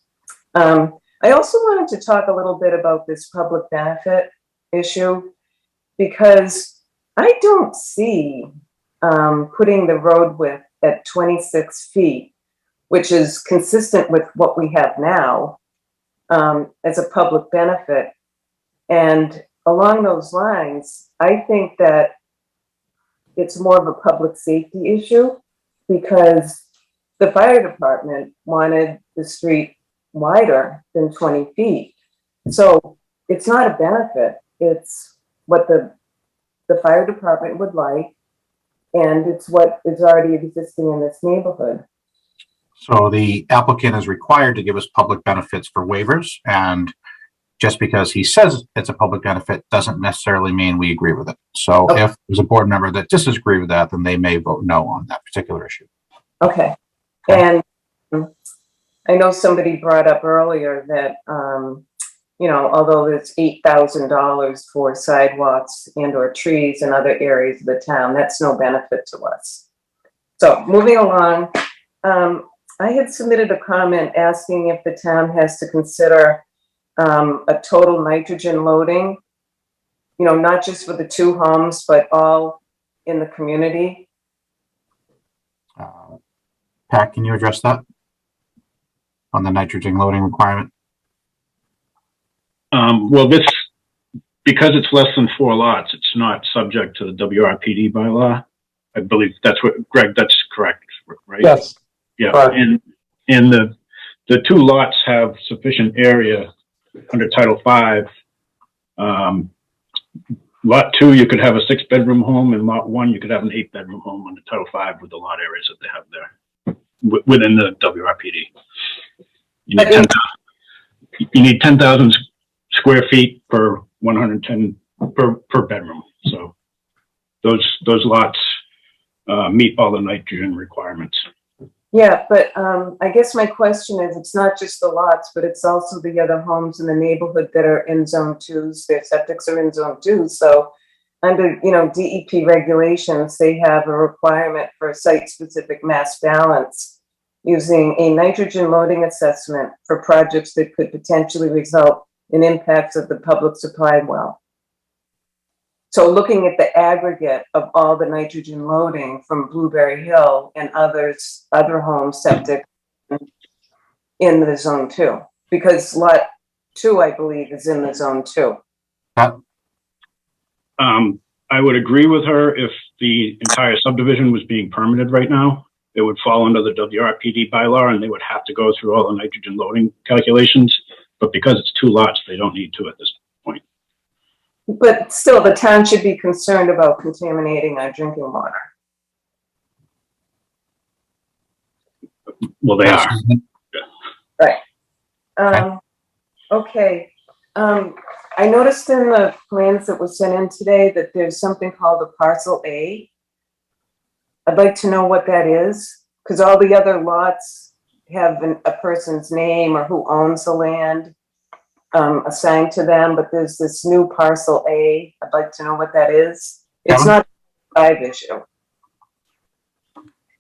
I also wanted to talk a little bit about this public benefit issue because I don't see putting the road width at 26 feet, which is consistent with what we have now, as a public benefit. And along those lines, I think that it's more of a public safety issue because the fire department wanted the street wider than 20 feet. So it's not a benefit. It's what the fire department would like, and it's what is already existing in this neighborhood. So the applicant is required to give us public benefits for waivers, and just because he says it's a public benefit doesn't necessarily mean we agree with it. So if there's a board member that disagrees with that, then they may vote no on that particular issue. Okay. And I know somebody brought up earlier that, you know, although there's $8,000 for sidewalks and or trees in other areas of the town, that's no benefit to us. So moving along, I had submitted a comment asking if the town has to consider a total nitrogen loading, you know, not just for the two homes, but all in the community. Pat, can you address that on the nitrogen loading requirement? Well, this, because it's less than 4 lots, it's not subject to the WRPD bylaw. I believe that's what, Greg, that's correct, right? Yes. Yeah, Correct. and the 2 lots have sufficient area under Title V. Lot 2, you could have a 6-bedroom home, and Lot 1, you could have an 8-bedroom home under Title V with the lot areas that they have there within the WRPD. You need 10,000 square feet per 110 per bedroom. So those lots meet all the nitrogen requirements. Yeah, but I guess my question is, it's not just the lots, but it's also the other homes in the neighborhood that are in zone 2s. Their septics are in zone 2. So under, you know, DEP regulations, they have a requirement for a site-specific mass balance using a nitrogen loading assessment for projects that could potentially result in impacts of the public supply well. So looking at the aggregate of all the nitrogen loading from Blueberry Hill and other homes septic in the zone 2, because lot 2, I believe, is in the zone 2. I would agree with her if the entire subdivision was being permitted right now. It would fall under the WRPD bylaw and they would have to go through all the nitrogen loading calculations. But because it's 2 lots, they don't need to at this point. But still, the town should be concerned about contaminating our drinking water. Well, they are. Right. Okay. I noticed in the plans that were sent in today that there's something called a parcel A. I'd like to know what that is, because all the other lots have a person's name or who owns the land assigned to them, but there's this new parcel A. I'd like to know what that is. It's not a 5 issue.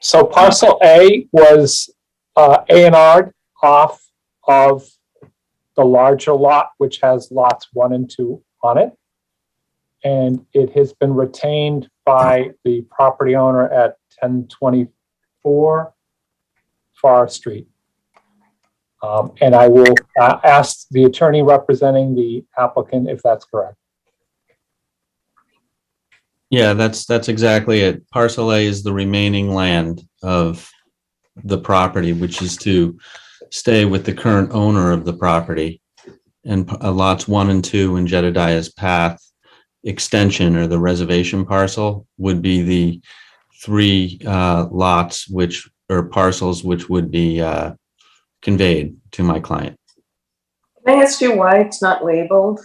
So parcel A was A&R'd off of the larger lot, which has lots 1 and 2 on it. And it has been retained by the property owner at 1024 Forest Street. And I will ask the attorney representing the applicant if that's correct. Yeah, that's exactly it. Parcel A is the remaining land of the property, which is to stay with the current owner of the property. And lots 1 and 2 in Jedediah's Path extension, or the reservation parcel, would be the 3 lots or parcels which would be conveyed to my client. Can I ask you why it's not labeled?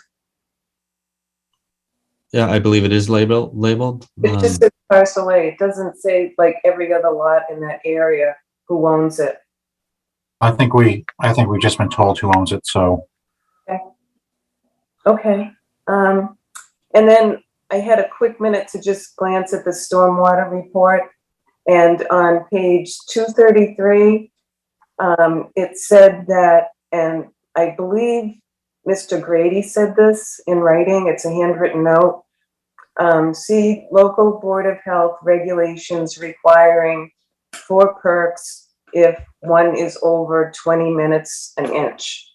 Yeah, I believe it is labeled. It just says parcel A. It doesn't say like every other lot in that area who owns it. I think we've just been told who owns it, so. Okay. And then I had a quick minute to just glance at the stormwater report. And on page 233, it said that, and I believe Mr. Grady said this in writing, it's a handwritten note. See local Board of Health regulations requiring 4 perks if one is over 20 minutes an inch.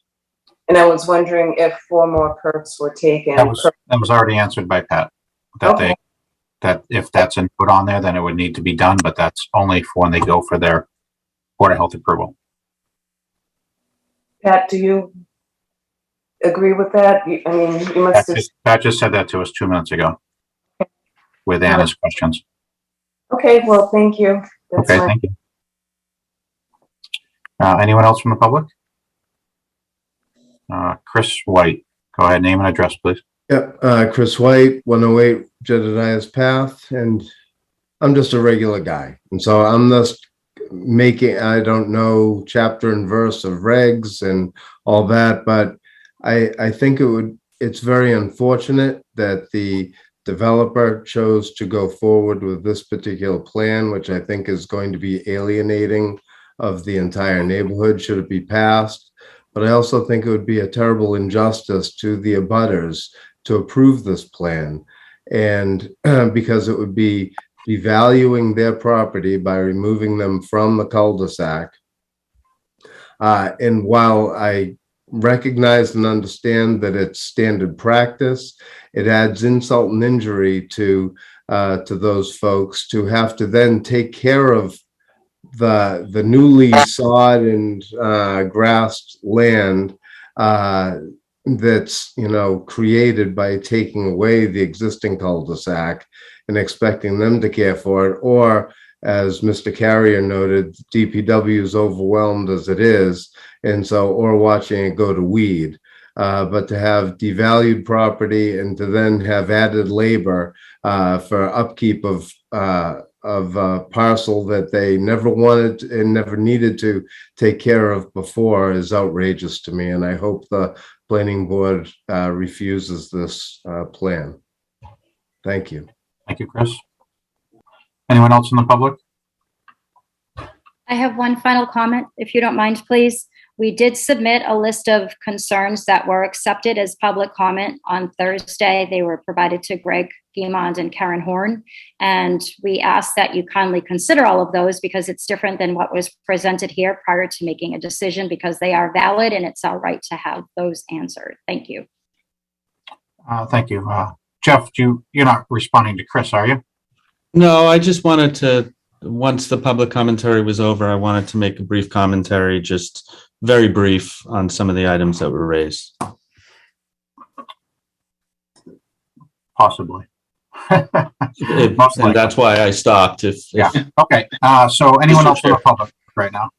And I was wondering if 4 more perks were taken. That was already answered by Pat. That Okay. that if that's a note on there, then it would need to be done, but that's only for when they go for their Board of Health approval. Pat, do you agree with that? I mean, you must have. Pat just said that to us 2 minutes ago with Anna's questions. Okay, well, thank you. That's Okay, my- thank you. Anyone else from the public? Chris White, go ahead, name and address, please. Yep, Chris White, 108 Jedediah's Path, and I'm just a regular guy. And so I'm just I don't know chapter and verse of regs and all that, but I think it's very unfortunate that the developer chose to go forward with this particular plan, which I think is going to be alienating of the entire neighborhood should it be passed. But I also think it would be a terrible injustice to the abutters to approve this plan, and because it would be devaluing their property by removing them from the cul-de-sac. And while I recognize and understand that it's standard practice, it adds insult and injury to those folks to have to then take care of the newly sod and grassed land that's created by taking away the existing cul-de-sac and expecting them to care for it, or as Mr. Carrier noted, DPW is overwhelmed as it is, and so or watching it go to weed. But to have devalued property and to then have added labor for upkeep of a parcel that they never wanted and never needed to take care of before is outrageous to me. And I hope the planning board refuses this plan. Thank you. Thank you, Chris. Anyone else in the public? I have one final comment, if you don't mind, please. We did submit a list of concerns that were accepted as public comment on Thursday. They were provided to Greg Guimond and Karen Horn. And we ask that you kindly consider all of those because it's different than what was presented here prior to making a decision, because they are valid and it's our right to have those answered. Thank you. Thank you. Jeff, you're not responding to Chris, are you? No, I just wanted to, once the public commentary was over, I wanted to make a brief commentary, just very brief, on some of the items that were raised. Possibly. And that's why I stopped. Yeah. Okay. So anyone else from the public right now?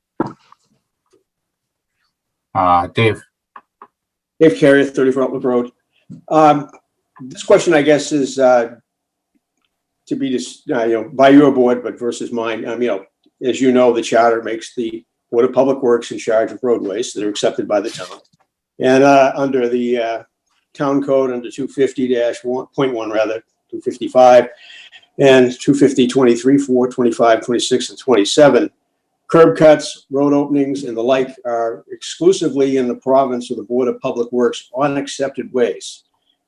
Dave. Dave Carrier, 34 Outlook Road. This question, I guess, is to be just, by your board, but versus mine. As you know, the charter makes the Board of Public Works in charge of roadways that are accepted by the town. And under the town code, under 250-1.1, rather, 255, and 250-23, 4, 25, 26, and 27, curb cuts, road openings, and the like are exclusively in the province of the Board of Public Works on accepted ways.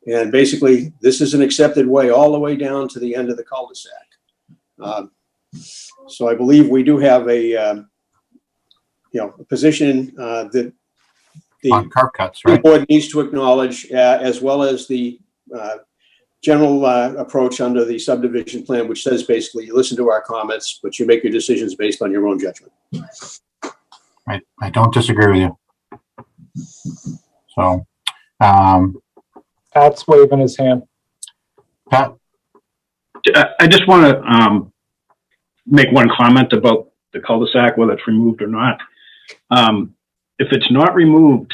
And basically, this is an accepted way all the way down to the end of the cul-de-sac. So I believe we do have a position that the on curb cuts, right? board needs to acknowledge, as well as the general approach under the subdivision plan, which says basically you listen to our comments, but you make your decisions based on your own judgment. I don't disagree with you. So, Pat's waving his hand. Pat? I just want to make one comment about the cul-de-sac, whether it's removed or not. If it's not removed,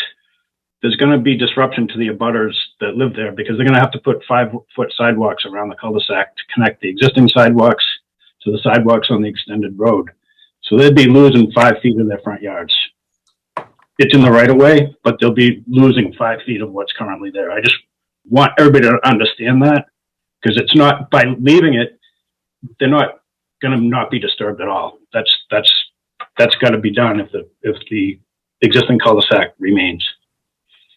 there's going to be disruption to the abutters that live there because they're going to have to put 5-foot sidewalks around the cul-de-sac to connect the existing sidewalks to the sidewalks on the extended road. So they'd be losing 5 feet of their front yards. It's in the right of way, but they'll be losing 5 feet of what's currently there. I just want everybody to understand that Because it's not, by leaving it, they're not going to not be disturbed at all. That's got to be done if the existing cul-de-sac remains.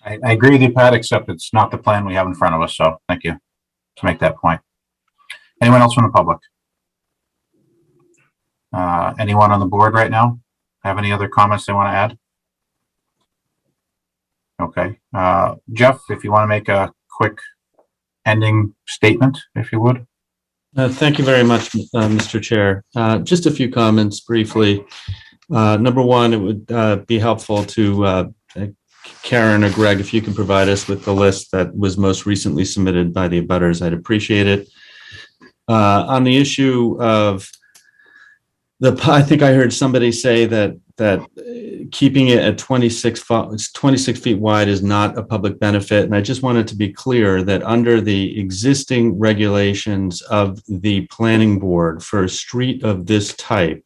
I agree with you, Pat, except it's not the plan we have in front of us. So thank you to make that point. Anyone else from the public? Anyone on the board right now have any other comments they want to add? Okay. Jeff, if you want to make a quick ending statement, if you would. Thank you very much, Mr. Chair. Just a few comments briefly. Number one, it would be helpful to Karen or Greg, if you can provide us with the list that was most recently submitted by the abutters, I'd appreciate it. On the issue of I think I heard somebody say that keeping it at 26 feet wide is not a public benefit. And I just wanted to be clear that under the existing regulations of the planning board for a street of this type,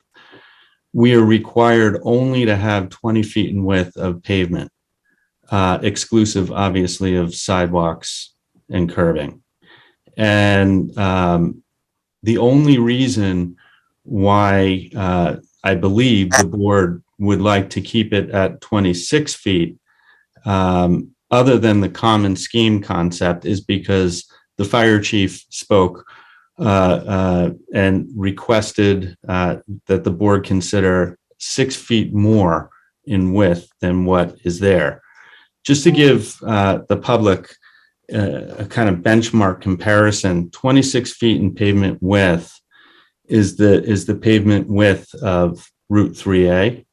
we are required only to have 20 feet in width of pavement, exclusive, obviously, of sidewalks and curbing. And the only reason why I believe the board would like to keep it at 26 feet, other than the common scheme concept, is because the fire chief spoke and requested that the board consider 6 feet more in width than what is there. Just to give the public a kind of benchmark comparison, 26 feet in pavement width is the pavement width of Route 3A.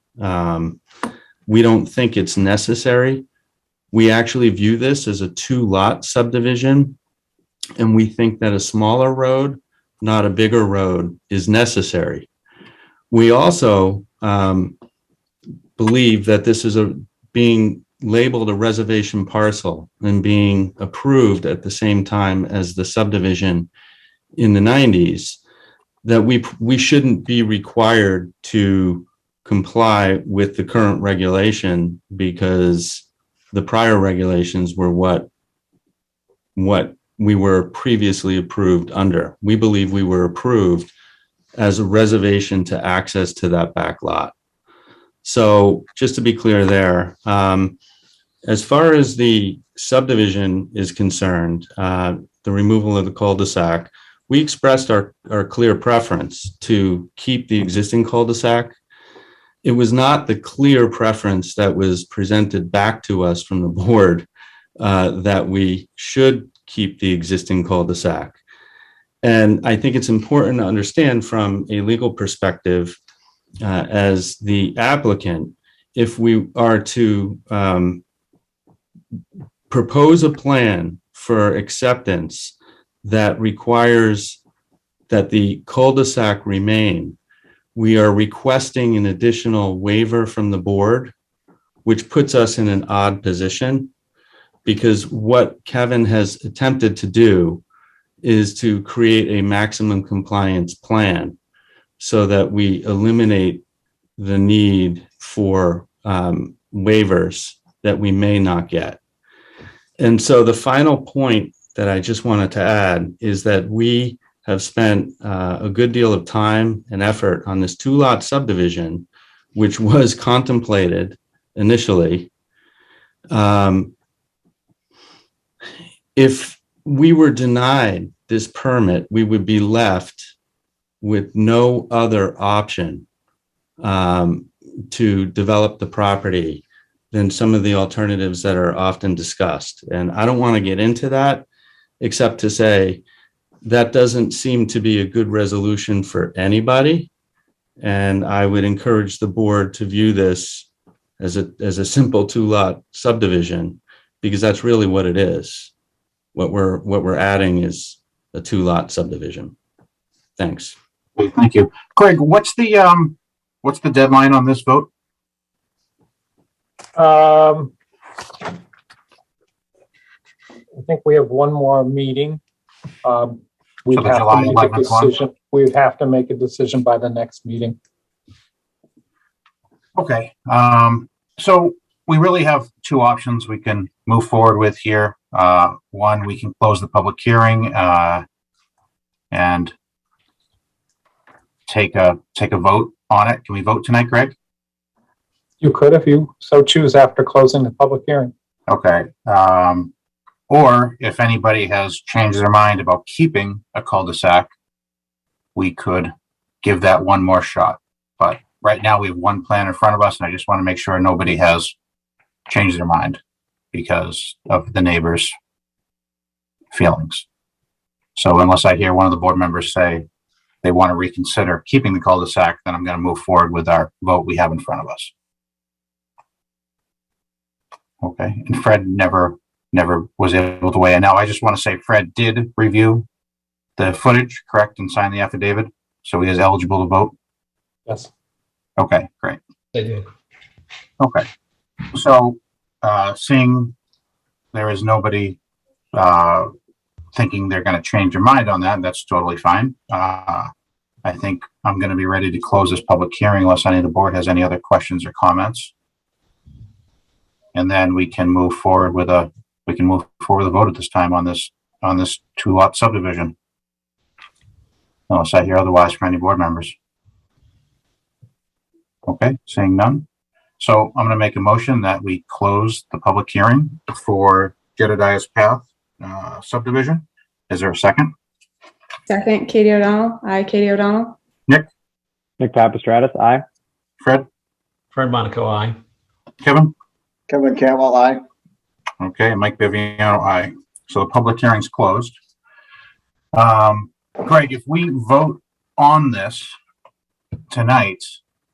We don't think it's necessary. We actually view this as a 2-lot subdivision, and we think that a smaller road, not a bigger road, is necessary. We also believe that this is being labeled a reservation parcel and being approved at the same time as the subdivision in the 90s, that we shouldn't be required to comply with the current regulation because the prior regulations were what we were previously approved under. We believe we were approved as a reservation to access to that back lot. So just to be clear there, as far as the subdivision is concerned, the removal of the cul-de-sac, we expressed our clear preference to keep the existing cul-de-sac. It was not the clear preference that was presented back to us from the board that we should keep the existing cul-de-sac. And I think it's important to understand from a legal perspective, as the applicant, if we are to propose a plan for acceptance that requires that the cul-de-sac remain, we are requesting an additional waiver from the board, which puts us in an odd position, because what Kevin has attempted to do is to create a maximum compliance plan so that we eliminate the need for waivers that we may not get. And so the final point that I just wanted to add is that we have spent a good deal of time and effort on this 2-lot subdivision, which was contemplated initially. If we were denied this permit, we would be left with no other option to develop the property than some of the alternatives that are often discussed. And I don't want to get into that, except to say that doesn't seem to be a good resolution for anybody. And I would encourage the board to view this as a simple 2-lot subdivision, because that's really what it is. What we're adding is a 2-lot subdivision. Thanks. Okay, thank you. Greg, what's the deadline on this vote? I think we have one more meeting. We'd have to make a decision. We'd have to make a decision by the next meeting. Okay. So we really have 2 options we can move forward with here. One, we can close the public hearing and take a vote on it. Can we vote tonight, Greg? You could if you so choose after closing the public hearing. Okay. Or if anybody has changed their mind about keeping a cul-de-sac, we could give that one more shot. But right now we have one plan in front of us, and I just want to make sure nobody has changed their mind because of the neighbors' feelings. So unless I hear one of the board members say they want to reconsider keeping the cul-de-sac, then I'm going to move forward with our vote we have in front of us. Okay, and Fred never was able to weigh in. Now, I just want to say Fred did review the footage, correct, and sign the affidavit, so he is eligible to vote? Yes. Okay, great. They did. Okay, so seeing there is nobody thinking they're going to change their mind on that, that's totally fine. I think I'm going to be ready to close this public hearing unless any of the board has any other questions or comments. And then we can move forward with a vote at this time on this 2-lot subdivision. Unless I hear otherwise from any board members. Okay, seeing none. So I'm going to make a motion that we close the public hearing for Jedediah's Path subdivision. Is there a second? Second, Katie O'Donnell. Aye, Katie O'Donnell. Nick? Nick Papastratus, aye. Fred? Fred Monaco, aye. Kevin? Kevin Campbell, aye. Okay, Mike Viviano, aye. So the public hearing's closed. Greg, if we vote on this tonight,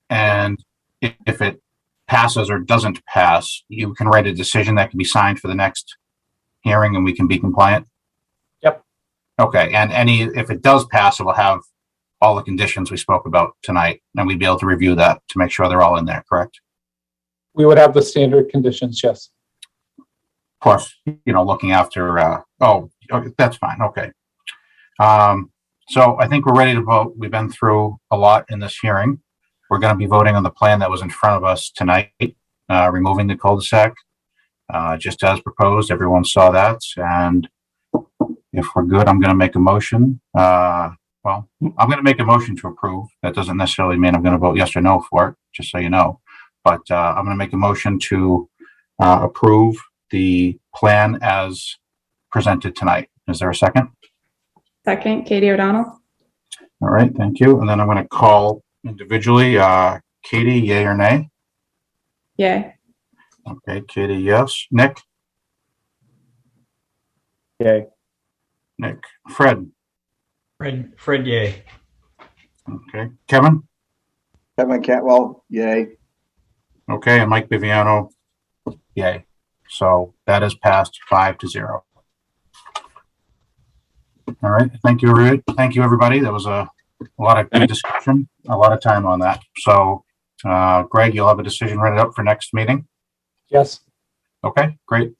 and if it passes or doesn't pass, you can write a decision that can be signed for the next hearing and we can be compliant? Yep. Okay, and if it does pass, it will have all the conditions we spoke about tonight, and we'd be able to review that to make sure they're all in there, correct? We would have the standard conditions, yes. Plus, looking after, okay, that's fine, okay. So I think we're ready to vote. We've been through a lot in this hearing. We're going to be voting on the plan that was in front of us tonight, removing the cul-de-sac, just as proposed. Everyone saw that. And if we're good, I'm going to make a motion. I'm going to make a motion to approve. That doesn't necessarily mean I'm going to vote yes or no for it, just so you know. But I'm going to make a motion to approve the plan as presented tonight. Is there a second? Second, Katie O'Donnell. All right, thank you. And then I'm going to call individually, Katie, yay or nay? Yay. Okay, Katie, yes. Nick? Yay. Nick. Fred? Fred, yay. Okay. Kevin? Kevin Campbell, yay. Okay, and Mike Viviano, yay. So that is passed 5-0. All right, thank you, everybody. That was a lot of good discussion, a lot of time on that. So, Greg, you'll have a decision ready up for next meeting? Yes. Okay, great.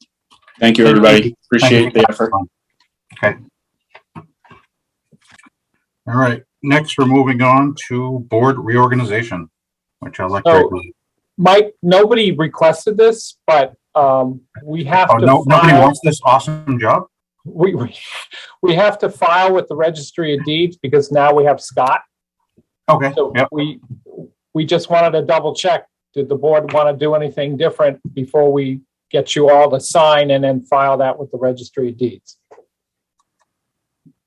Thank you, everybody. Appreciate the effort. Okay. All right, next we're moving on to board reorganization, which I'll let Greg lead. Mike, nobody requested this, but we have to nobody wants this awesome job? We have to file with the registry of deeds because now we have Scott. Okay. So we just wanted to double check. Did the board want to do anything different before we get you all to sign and then file that with the registry of deeds?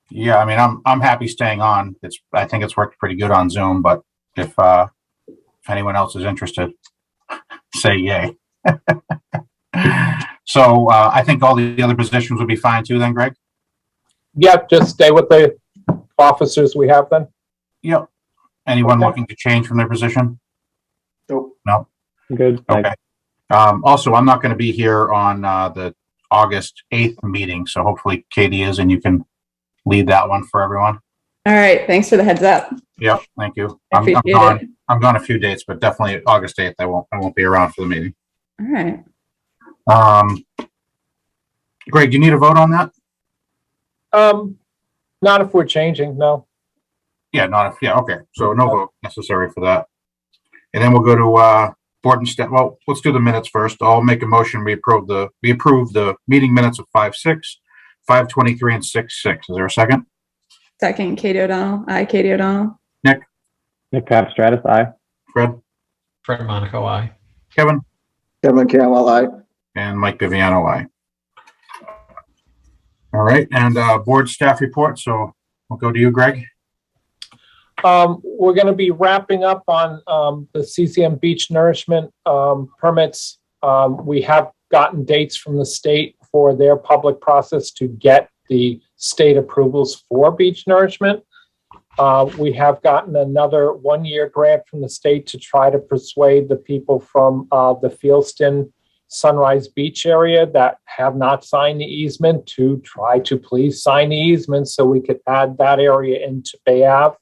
Yeah, I mean, I'm happy staying on. I think it's worked pretty good on Zoom, but if anyone else is interested, say yay. So I think all the other positions would be fine too then, Greg? Yep, just stay with the officers we have then. Yep. Anyone looking to change from their position? Nope. No? Good. Okay. Also, I'm not going to be here on the August 8th meeting, so hopefully Katie is, and you can lead that one for everyone. All right, thanks for the heads up. Yep, thank you. I appreciate it. I'm gone a few dates, but definitely August 8th, I won't be around for the meeting. All right. Greg, do you need a vote on that? Not if we're changing, no. Yeah, okay. So no vote necessary for that. And then we'll go to board and staff. Well, let's do the minutes first. I'll make a motion. We approve the meeting minutes of 5/6, 5/23, and 6/6. Is there a second? Second, Katie O'Donnell. Aye, Katie O'Donnell. Nick, Nick Papastratus, aye. Fred, Fred Monaco, I. Kevin, Kevin Cantwell, aye. and Mike Viviano, aye. All right, and board staff report. So we'll go to you, Greg. We're going to be wrapping up on the CCM beach nourishment permits. We have gotten dates from the state for their public process to get the state approvals for beach nourishment. We have gotten another 1-year grant from the state to try to persuade the people from the Fieldston Sunrise Beach area that have not signed the easement to try to please sign the easement so we could add that area into Bay Ave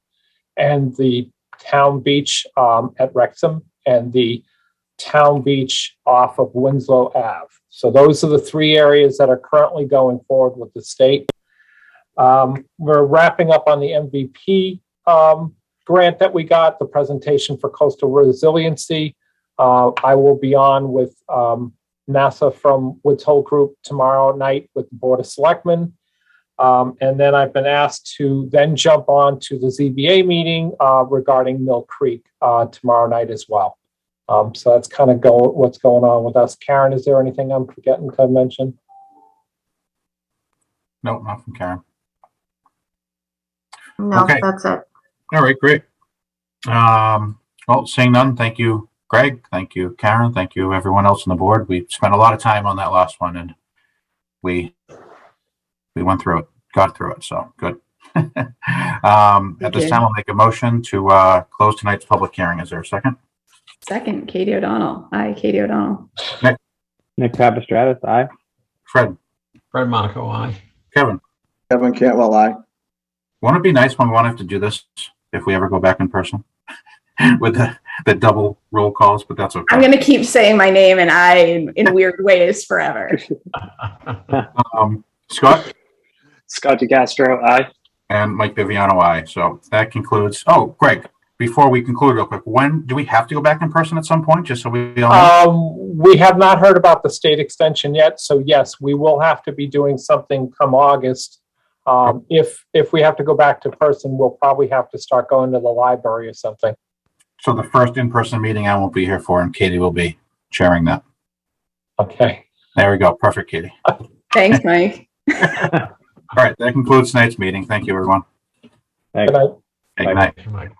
and the town beach at Wrexham and the town beach off of Winslow Ave. So those are the 3 areas that are currently going forward with the state. We're wrapping up on the MVP grant that we got, the presentation for coastal resiliency. I will be on with NASA from Woods Hole Group tomorrow night with the Board of Selectmen. And then I've been asked to then jump on to the ZBA meeting regarding Mill Creek tomorrow night as well. So that's kind of what's going on with us. Karen, is there anything I'm forgetting to mention? No, not from Karen. No, Okay. that's it. All right, great. Well, seeing none, thank you, Greg. Thank you, Karen. Thank you, everyone else on the board. We spent a lot of time on that last one, and we went through it, got through it. So good. At this time, I'll make a motion to close tonight's public hearing. Is there a second? Second, Katie O'Donnell. Aye, Katie O'Donnell. Nick Papastratus, aye. Fred, Fred Monaco, I. Kevin. Kevin Cantwell, aye. Won't it be nice when we won't have to do this if we ever go back in person with the double roll calls? But that's okay. I'm going to keep saying my name and I in weird ways forever. Scott? Scott DeCastro, aye. And Mike Viviano, aye. So that concludes. Oh, Greg, before we conclude real quick, when do we have to go back in person at some point, just so we all know? We have not heard about the state extension yet. So yes, we will have to be doing something come August. If we have to go back to person, we'll probably have to start going to the library or something. So the first in-person meeting I won't be here for, and Katie will be chairing that. Okay. There we go. Perfect, Katie. Thanks, Mike. All right. That concludes tonight's meeting. Thank you, everyone. Thanks. Good night. Good night. Good night.